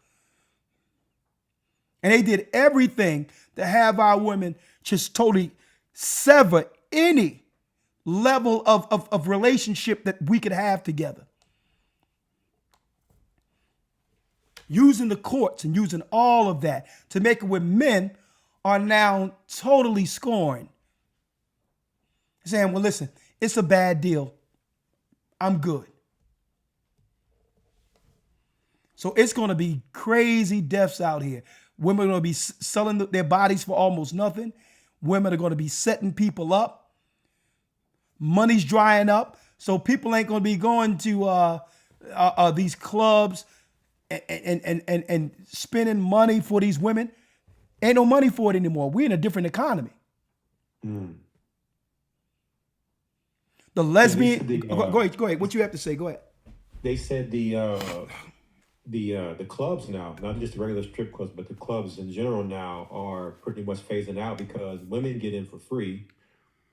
And they did everything to have our women just totally sever any level of relationship that we could have together. Using the courts and using all of that to make it where men are now totally scorned. Saying, well, listen, it's a bad deal. I'm good. So it's going to be crazy deaths out here. Women are going to be selling their bodies for almost nothing. Women are going to be setting people up. Money's drying up. So people ain't going to be going to these clubs and spending money for these women. Ain't no money for it anymore. We're in a different economy. The lesbian, go ahead. What you have to say? Go ahead. They said the clubs now, not just the regular strip clubs, but the clubs in general now are pretty much phasing out because women get in for free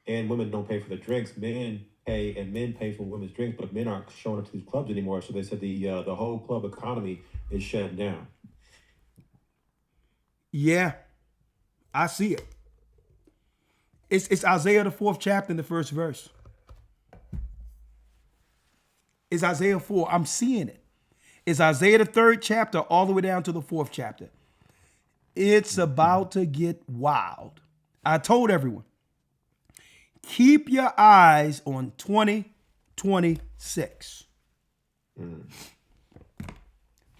and women don't pay for the drinks. Men pay and men pay for women's drinks, but men aren't showing up to these clubs anymore. So they said the whole club economy is shutting down. Yeah, I see it. It's Isaiah the 4th chapter in the 1st verse. It's Isaiah 4. I'm seeing it. It's Isaiah the 3rd chapter all the way down to the 4th chapter. It's about to get wild. I told everyone, keep your eyes on 2026.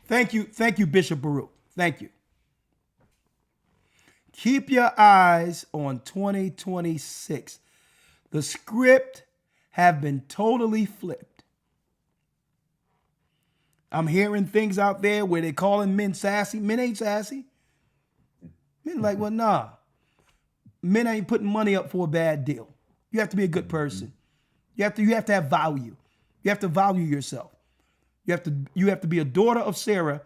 Thank you, Bishop Baruch. Thank you. Keep your eyes on 2026. The script have been totally flipped. I'm hearing things out there where they're calling men sassy. Men ain't sassy. Men like, well, nah. Men ain't putting money up for a bad deal. You have to be a good person. You have to have value. You have to value yourself. You have to be a daughter of Sarah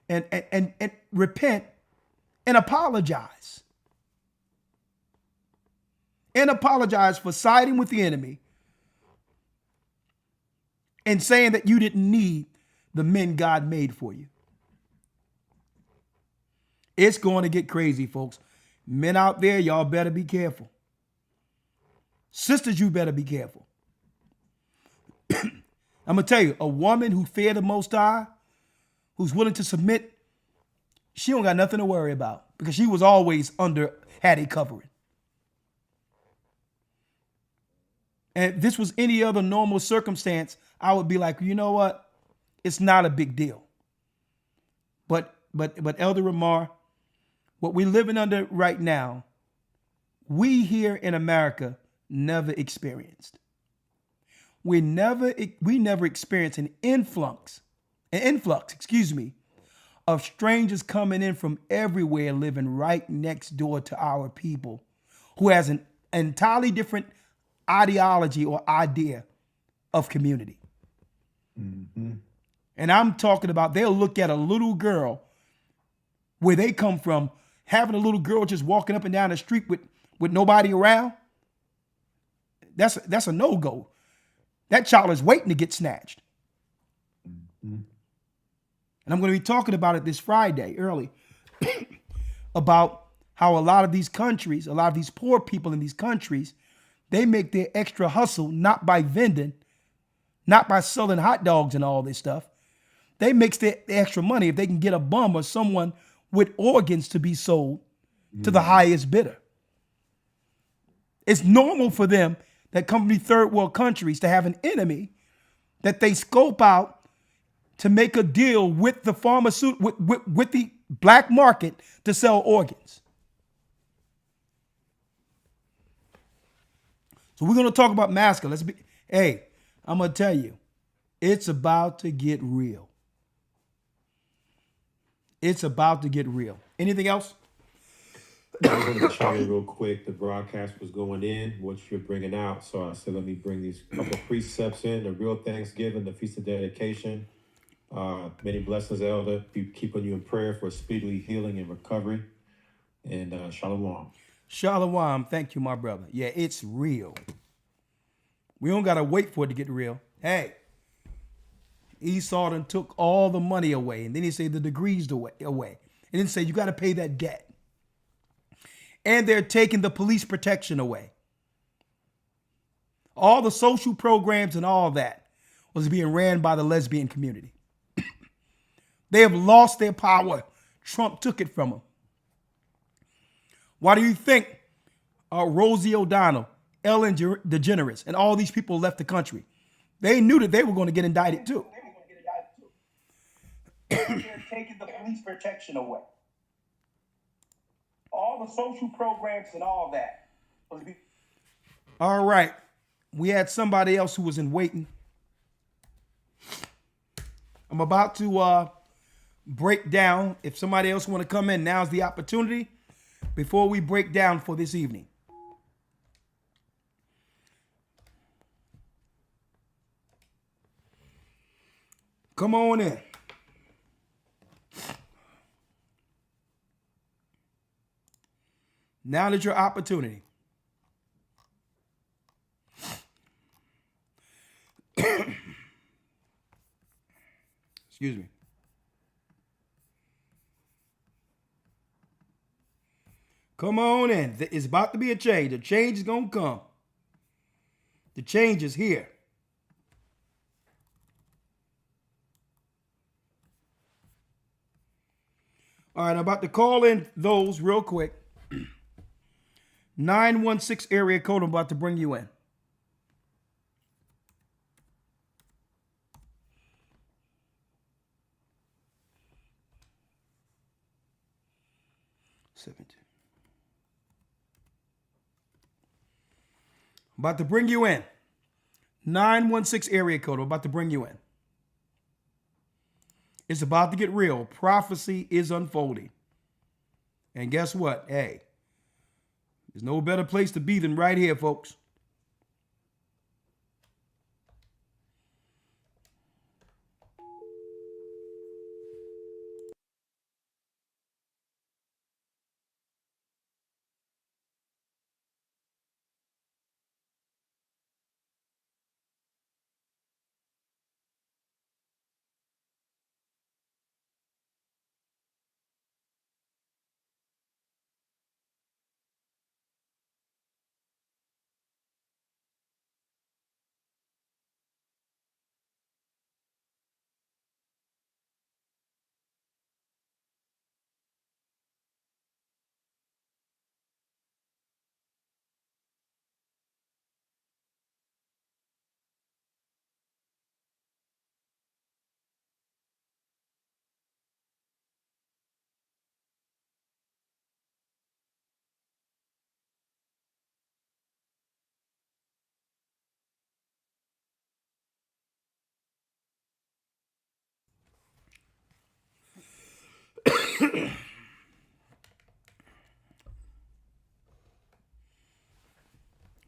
and repent and apologize. And apologize for siding with the enemy and saying that you didn't need the men God made for you. It's going to get crazy, folks. Men out there, y'all better be careful. Sisters, you better be careful. I'm going to tell you, a woman who feared the Most High, who's willing to submit, she don't got nothing to worry about because she was always had a covering. And if this was any other normal circumstance, I would be like, you know what? It's not a big deal. But Elder Ramar, what we're living under right now, we here in America never experienced. We never experienced an influx, of strangers coming in from everywhere, living right next door to our people, who has an entirely different ideology or idea of community. And I'm talking about they'll look at a little girl where they come from, having a little girl just walking up and down the street with nobody around. That's a no-go. That child is waiting to get snatched. And I'm going to be talking about it this Friday early about how a lot of these countries, a lot of these poor people in these countries, they make their extra hustle not by vending, not by selling hot dogs and all this stuff. They mix the extra money if they can get a bum or someone with organs to be sold to the highest bidder. It's normal for them that come from third world countries to have an enemy that they scope out to make a deal with the pharmaceutical with the black market to sell organs. So we're gonna talk about masculine. Hey, I'm gonna tell you, it's about to get real. It's about to get real. Anything else? I was going to chime in real quick. The broadcast was going in, what you're bringing out. So I said, let me bring these couple of precepts in. The real Thanksgiving, the Feast of Dedication. Many blessings, Elder. Be keeping you in prayer for speedily healing and recovery. And Shalom. Shalom. Thank you, my brother. Yeah, it's real. We don't got to wait for it to get real. Hey, Esau done took all the money away. And then he said the degrees away. And then say you got to pay that debt. And they're taking the police protection away. All the social programs and all that was being ran by the lesbian community. They have lost their power. Trump took it from them. Why do you think Rosie O'Donnell, Ellen DeGeneres, and all these people left the country? They knew that they were going to get indicted too. They're taking the police protection away. All the social programs and all that. All right. We had somebody else who was in waiting. I'm about to break down. If somebody else want to come in, now's the opportunity before we break down for this evening. Come on in. Now that your opportunity. Excuse me. Come on in. It's about to be a change. A change is going to come. The change is here. All right, I'm about to call in those real quick. 916 area code, I'm about to bring you in. I'm about to bring you in. 916 area code, I'm about to bring you in. It's about to get real. Prophecy is unfolding. And guess what? Hey, there's no better place to be than right here, folks.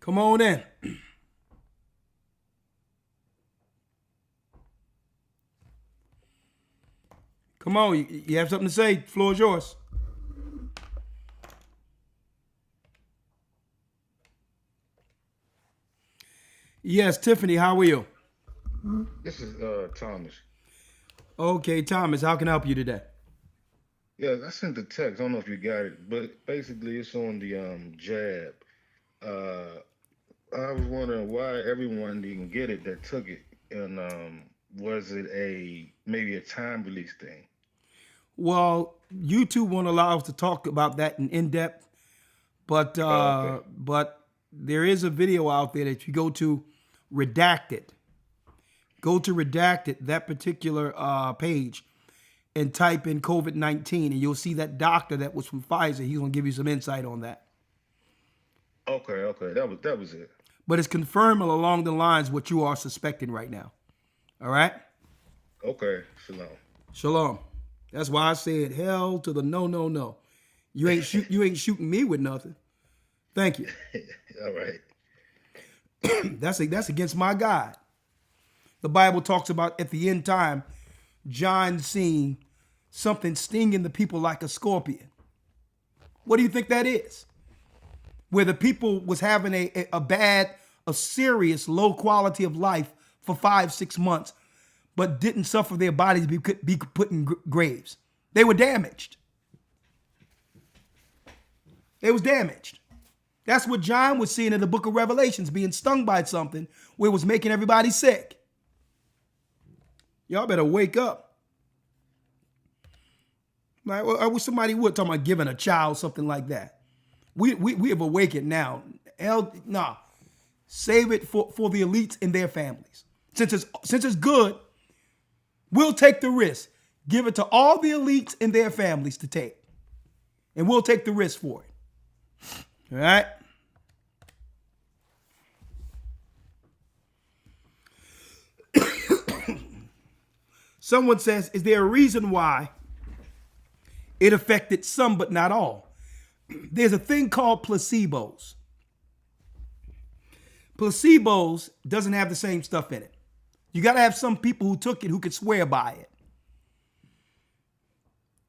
Come on in. Come on, you have something to say. The floor is yours. Yes, Tiffany, how are you? This is Thomas. Okay, Thomas, how can I help you today? Yeah, I sent the text. I don't know if you got it, but basically it's on the jab. Uh, I was wondering why everyone didn't get it that took it, and was it a maybe a time release thing. Well, YouTube won't allow us to talk about that in depth, but Okay. but there is a video out there that if you go to redacted that particular page and type in COVID-19, and you'll see that doctor that was from Pfizer. He's gonna give you some insight on that. Okay. That was it. But it's confirmed along the lines what you are suspecting right now. All right. Okay. Shalom. Shalom. That's why I said hell to the no, no, no. You ain't shooting me with nothing. Thank you. All right. That's against my God. The Bible talks about at the end time, John seeing something stinging the people like a scorpion. What do you think that is? Where the people was having a serious low quality of life for 5-6 months, but didn't suffer their bodies be put in graves. They were damaged. They was damaged. That's what John was seeing in the book of Revelations, being stung by something where it was making everybody sick. Y'all better wake up. Like, I wish somebody would talk about giving a child something like that. We have awakened now. Nah. Save it for the elites and their families. Since it's good, we'll take the risk. Give it to all the elites and their families to take. And we'll take the risk for it. All right? Someone says, is there a reason why it affected some but not all? There's a thing called placebos. Placebos doesn't have the same stuff in it. You got to have some people who took it who could swear by it.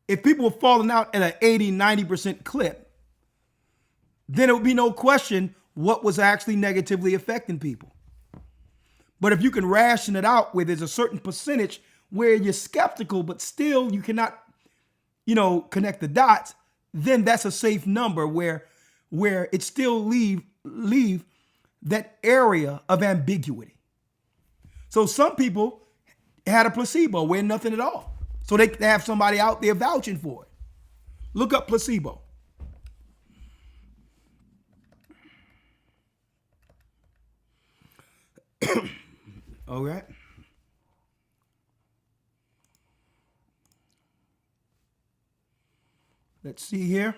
If people were falling out at an 80, 90% clip, then it would be no question what was actually negatively affecting people. But if you can ration it out where there's a certain percentage where you're skeptical, but still you cannot, connect the dots, then that's a safe number where it still leave that area of ambiguity. So some people had a placebo where nothing at all. So they have somebody out there vouching for it. Look up placebo. All right. Let's see here.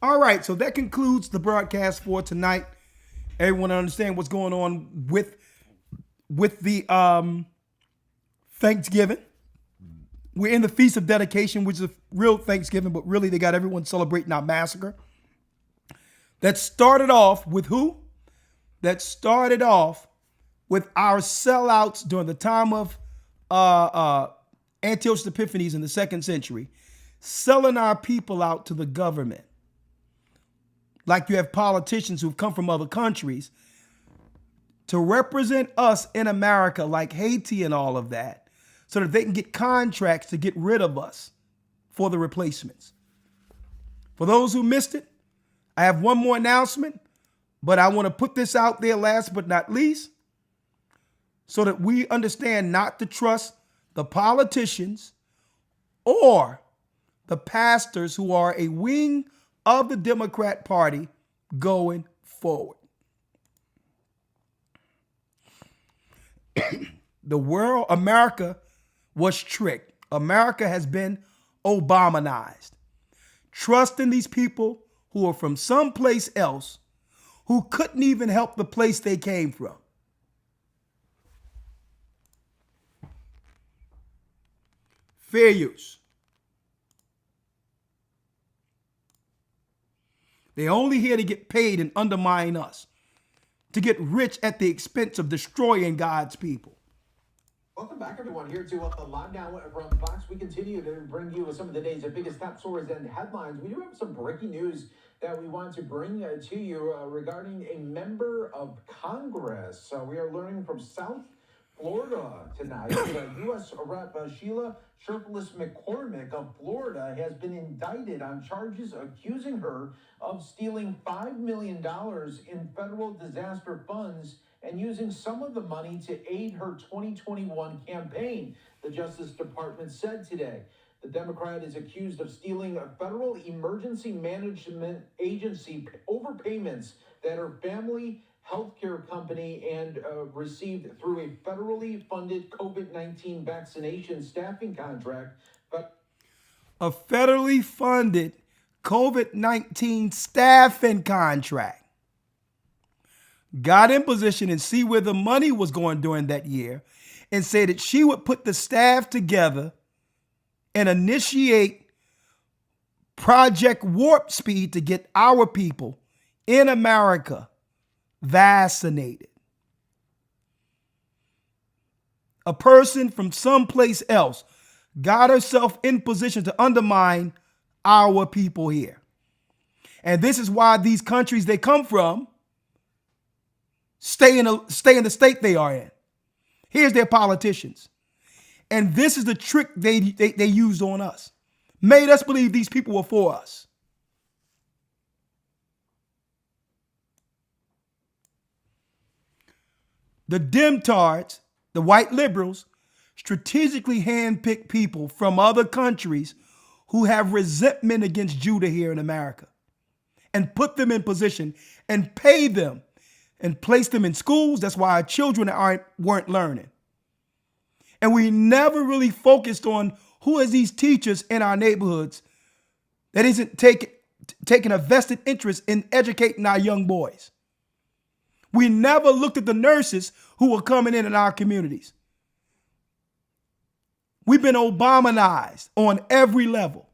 All right, so that concludes the broadcast for tonight. Everyone understand what's going on with the Thanksgiving. We're in the Feast of Dedication, which is a real Thanksgiving, but really they got everyone celebrating our massacre. That started off with who? That started off with our sellouts during the time of Antiochus Epiphanes in the 2nd century, selling our people out to the government. Like you have politicians who've come from other countries to represent us in America, like Haiti and all of that, so that they can get contracts to get rid of us for the replacements. For those who missed it, I have one more announcement, but I want to put this out there last but not least, so that we understand not to trust the politicians or the pastors who are a wing of the Democrat Party going forward. America was tricked. America has been Obamanized. Trust in these people who are from someplace else who couldn't even help the place they came from. Fair use. They're only here to get paid and undermine us, to get rich at the expense of destroying God's people. Welcome back, everyone, here to Live Now from Fox. We continue to bring you some of the day's biggest top stories and headlines. We do have some breaking news that we want to bring to you regarding a member of Congress. We are learning from South Florida tonight. U.S. Rep. Sheila Sherfless McCormick of Florida has been indicted on charges accusing her of stealing $5 million in federal disaster funds and using some of the money to aid her 2021 campaign, the Justice Department said today. The Democrat is accused of stealing a federal emergency management agency overpayments that her family healthcare company and received through a federally funded COVID-19 vaccination staffing contract. But a federally funded COVID-19 staffing contract. Got in position and see where the money was going during that year and said that she would put the staff together and initiate Project Warp Speed to get our people in America vaccinated. A person from someplace else got herself in position to undermine our people here. And this is why these countries they come from stay in the state they are in. Here's their politicians. And this is the trick they used on us. Made us believe these people were for us. The Demtards, the white liberals, strategically handpick people from other countries who have resentment against Judah here in America and put them in position and pay them and place them in schools. That's why our children weren't learning. And we never really focused on who is these teachers in our neighborhoods that isn't taking a vested interest in educating our young boys. We never looked at the nurses who were coming in our communities. We've been Obamanized on every level.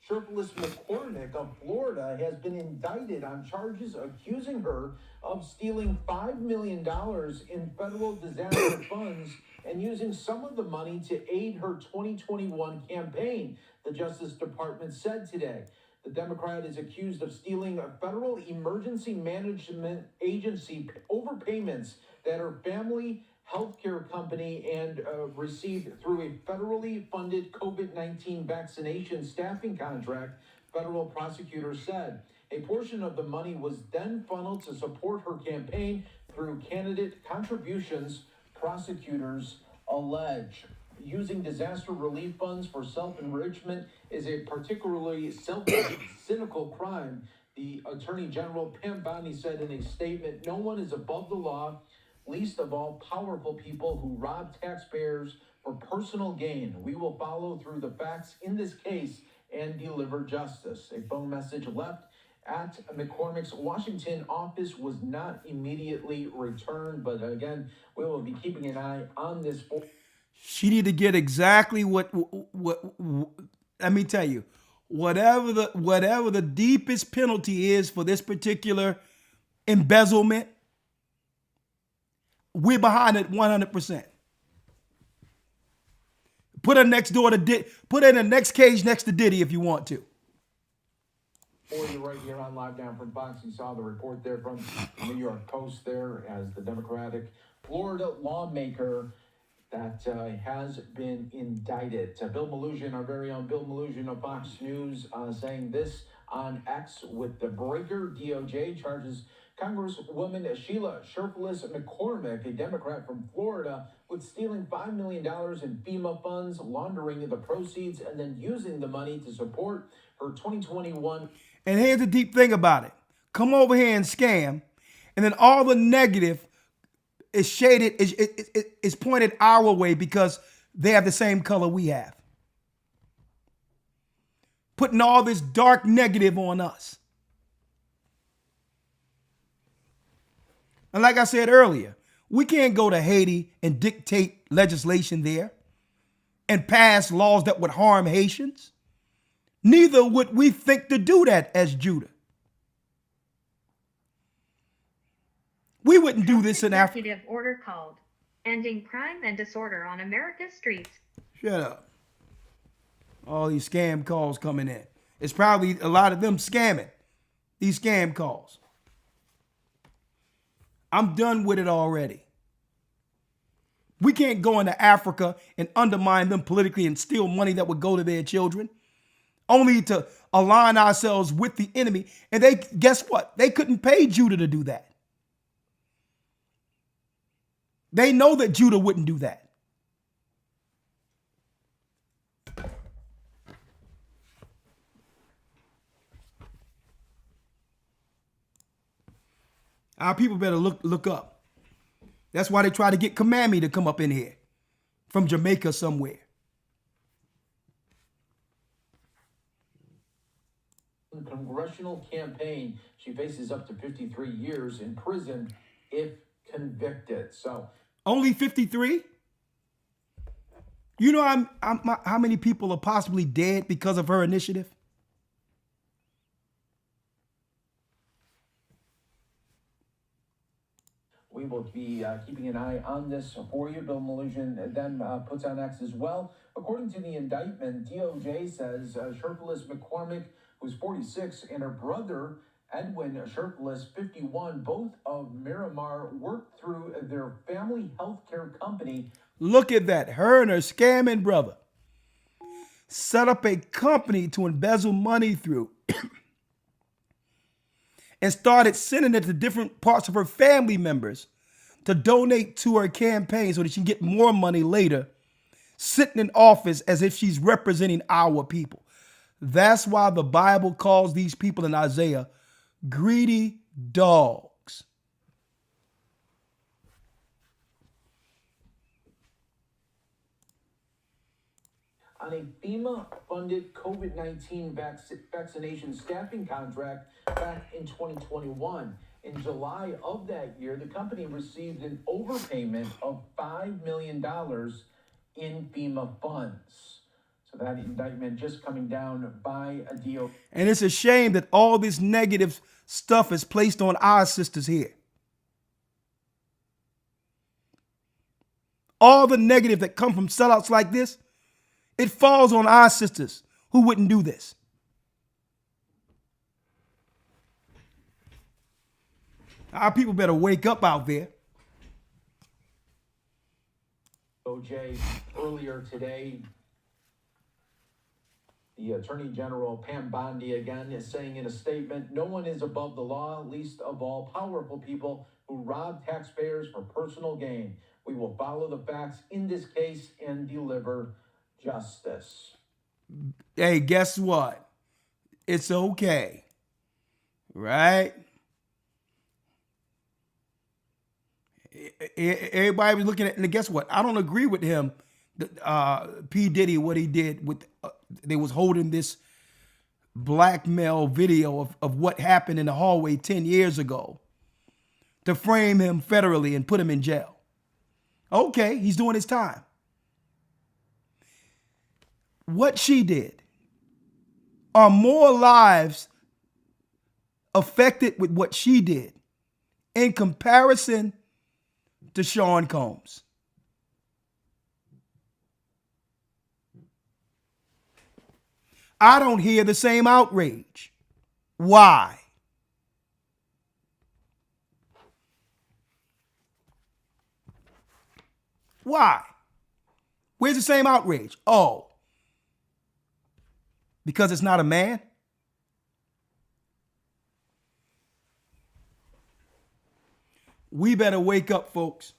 Sheriff McCormick of Florida has been indicted on charges accusing her of stealing $5 million in federal disaster funds and using some of the money to aid her 2021 campaign, the Justice Department said today. The Democrat is accused of stealing a federal emergency management agency overpayments that her family healthcare company and received through a federally funded COVID-19 vaccination staffing contract, federal prosecutors said. A portion of the money was then funneled to support her campaign through candidate contributions, prosecutors allege. Using disaster relief funds for self-enrichment is a particularly selfish, cynical crime, the Attorney General Pam Bondi said in a statement. No one is above the law, least of all powerful people who rob taxpayers for personal gain. We will follow through the facts in this case and deliver justice. A phone message left at McCormick's Washington office was not immediately returned, but again, we will be keeping an eye on this. She need to get exactly what let me tell you, whatever the deepest penalty is for this particular embezzlement, we're behind it 100%. Put her next door to put her in the next cage next to Diddy if you want to. For you right here on Live Down from Fox, you saw the report there from the New York Post there as the Democratic Florida lawmaker that has been indicted. Bill Melugin, our very own Bill Melugin of Fox News, saying this on X with the breaker. DOJ charges Congresswoman Sheila Shirtless McCormick, a Democrat from Florida, with stealing $5 million in FEMA funds, laundering the proceeds, and then using the money to support her 2021. And here's the deep thing about it. Come over here and scam, and then all the negative is shaded, is pointed our way because they have the same color we have. Putting all this dark negative on us. And like I said earlier, we can't go to Haiti and dictate legislation there and pass laws that would harm Haitians. Neither would we think to do that as Judah. We wouldn't do this in Africa. Executive order called ending crime and disorder on America's streets. Shut up. All these scam calls coming in. It's probably a lot of them scamming. These scam calls. I'm done with it already. We can't go into Africa and undermine them politically and steal money that would go to their children. only to align ourselves with the enemy. And they, guess what? They couldn't pay Judah to do that. They know that Judah wouldn't do that. Our people better look up. That's why they try to get Kamami to come up in here from Jamaica somewhere. Congressional campaign. She faces up to 53 years in prison if convicted. So only 53? You know how many people are possibly dead because of her initiative? we will be keeping an eye on this for you. Bill Melugin then puts on X as well. According to the indictment, DOJ says Shirtless McCormick, who's 46, and her brother Edwin Shirtless, 51, both of Miramar, worked through their family healthcare company. Look at that. Her and her scamming brother set up a company to embezzle money through and started sending it to different parts of her family members to donate to her campaign so that she can get more money later, sitting in office as if she's representing our people. That's why the Bible calls these people in Isaiah greedy dogs. On a FEMA-funded COVID-19 vaccination staffing contract back in 2021. In July of that year, the company received an overpayment of $5 million in FEMA funds. So that indictment just coming down by a deal. And it's a shame that all this negative stuff is placed on our sisters here. All the negative that come from sellouts like this, it falls on our sisters who wouldn't do this. Our people better wake up out there. OJ, earlier today, the Attorney General Pam Bondi again is saying in a statement, no one is above the law, least of all powerful people who rob taxpayers for personal gain. We will follow the facts in this case and deliver justice. Hey, guess what? It's okay. Right? Everybody was looking at, and guess what? I don't agree with him. P. Diddy, what he did with, they was holding this blackmail video of what happened in the hallway 10 years ago to frame him federally and put him in jail. Okay, he's doing his time. What she did, are more lives affected with what she did in comparison to Sean Combs. I don't hear the same outrage. Why? Why? Where's the same outrage? Oh, because it's not a man? We better wake up, folks.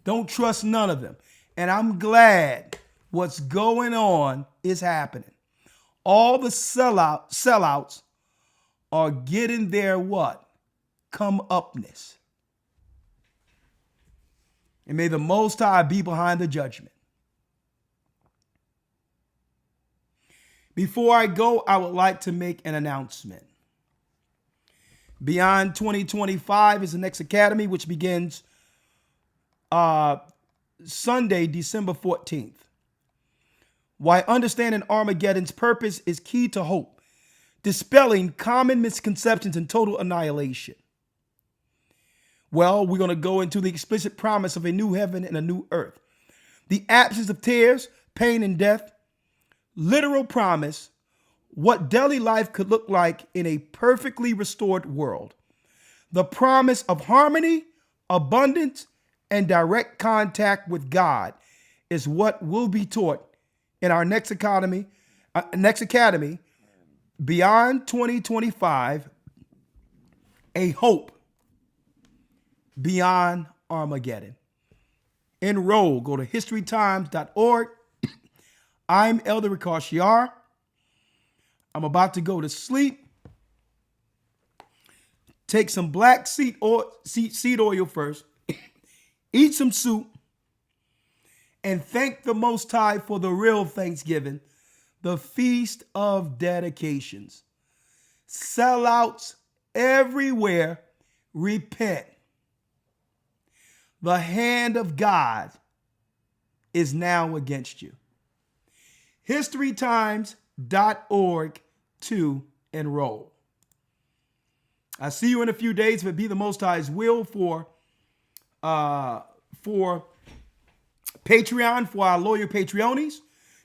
Don't trust none of them. And I'm glad what's going on is happening. All the sellouts are getting their what? Come-upness. And may the Most High be behind the judgment. Before I go, I would like to make an announcement. Beyond 2025 is the next academy, which begins Sunday, December 14th. Why understanding Armageddon's purpose is key to hope, dispelling common misconceptions and total annihilation. Well, we're going to go into the explicit promise of a new heaven and a new earth. The absence of tears, pain, and death. Literal promise, what daily life could look like in a perfectly restored world. The promise of harmony, abundance, and direct contact with God is what will be taught in our next academy, Next Academy, Beyond 2025, A Hope Beyond Armageddon. Enroll. Go to historytimes.org. I'm Elder Rikash Yar. I'm about to go to sleep. Take some black seed oil first. Eat some soup. And thank the Most High for the real Thanksgiving, the Feast of Dedications. Sellouts everywhere, repent. The hand of God is now against you. historytimes.org to enroll. I see you in a few days, if it be the Most High's will, for Patreon, for our loyal Patreonies.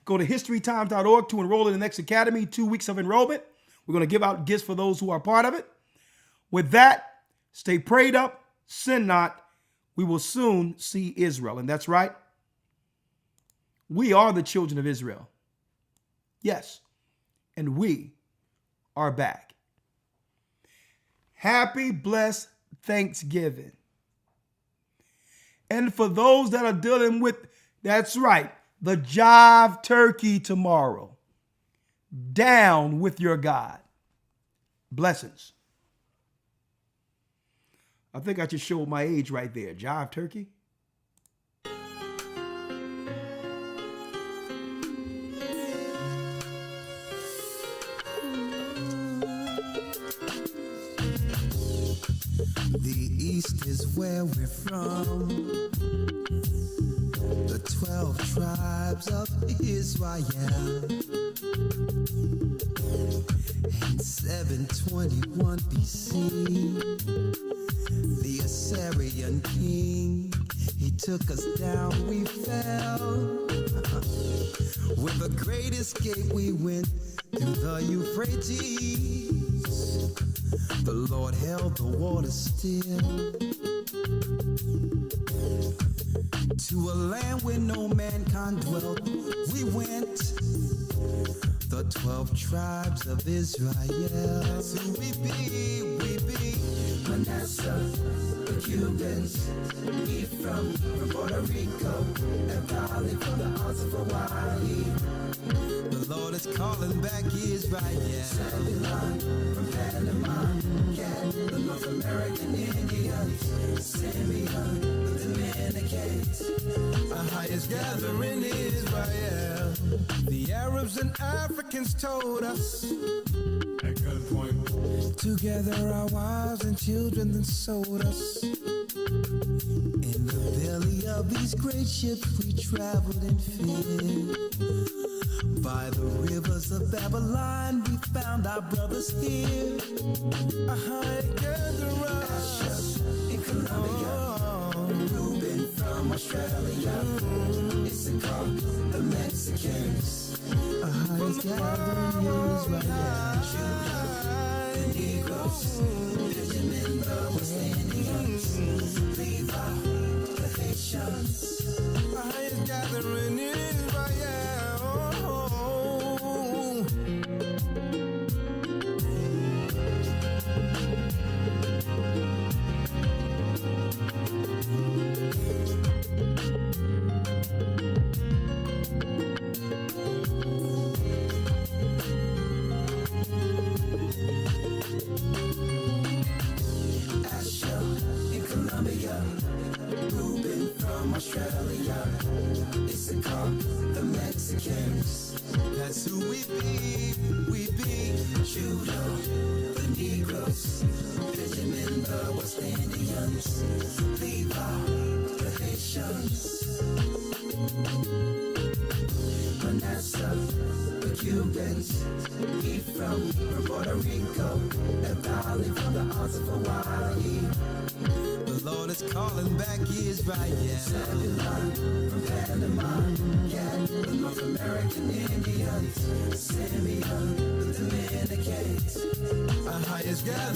Go to historytimes.org to enroll in the next academy, 2 weeks of enrollment. We're going to give out gifts for those who are part of it. With that, stay prayed up, sin not. We will soon see Israel. And that's right. We are the children of Israel. Yes. And we are back. Happy, blessed Thanksgiving. And for those that are dealing with, that's right, the jive turkey tomorrow, down with your God. Blessings. I think I just showed my age right there. Jive turkey. The East is where we're from. The 12 tribes of Israel. In 721 BC, the Assyrian king, he took us down, we fell. With a great escape, we went through the Euphrates. The Lord held the water still. To a land where no mankind dwelt, we went. The 12 tribes of Israel. So we be Manasseh, the Cubans, Ephraim from Puerto Rico, and Valley from the Isles of Hawaii. The Lord is calling back Israel. Zebulon from Panama, Gad, the North American Indians, Simeon, the Dominicans. Our highest gathering is Israel. The Arabs and Africans told us. At gunpoint. Together our wives and children then sold us. In the belly of these great ships we traveled in fear. By the rivers of Babylon we found our brothers here. A high gatherer in Colombia. Reuben from Australia. Issachar, the Mexicans. A highest gathering is right now. The Negroes, Benjamin, the West Indians, Levi, the Haitians. A highest gathering is right now. Reuben from Australia, Issachar, the Mexicans. That's who we be Judah, the Negroes, Benjamin, the West Indians, Levi, the Haitians, Manasseh, the Cubans, Ephraim from Puerto Rico, and Valley from the Isles of Hawaii. The Lord is calling back Israel. Zebulon from Panama, Gad, the North American Indians, Simeon, the Dominicans. Our highest gathering.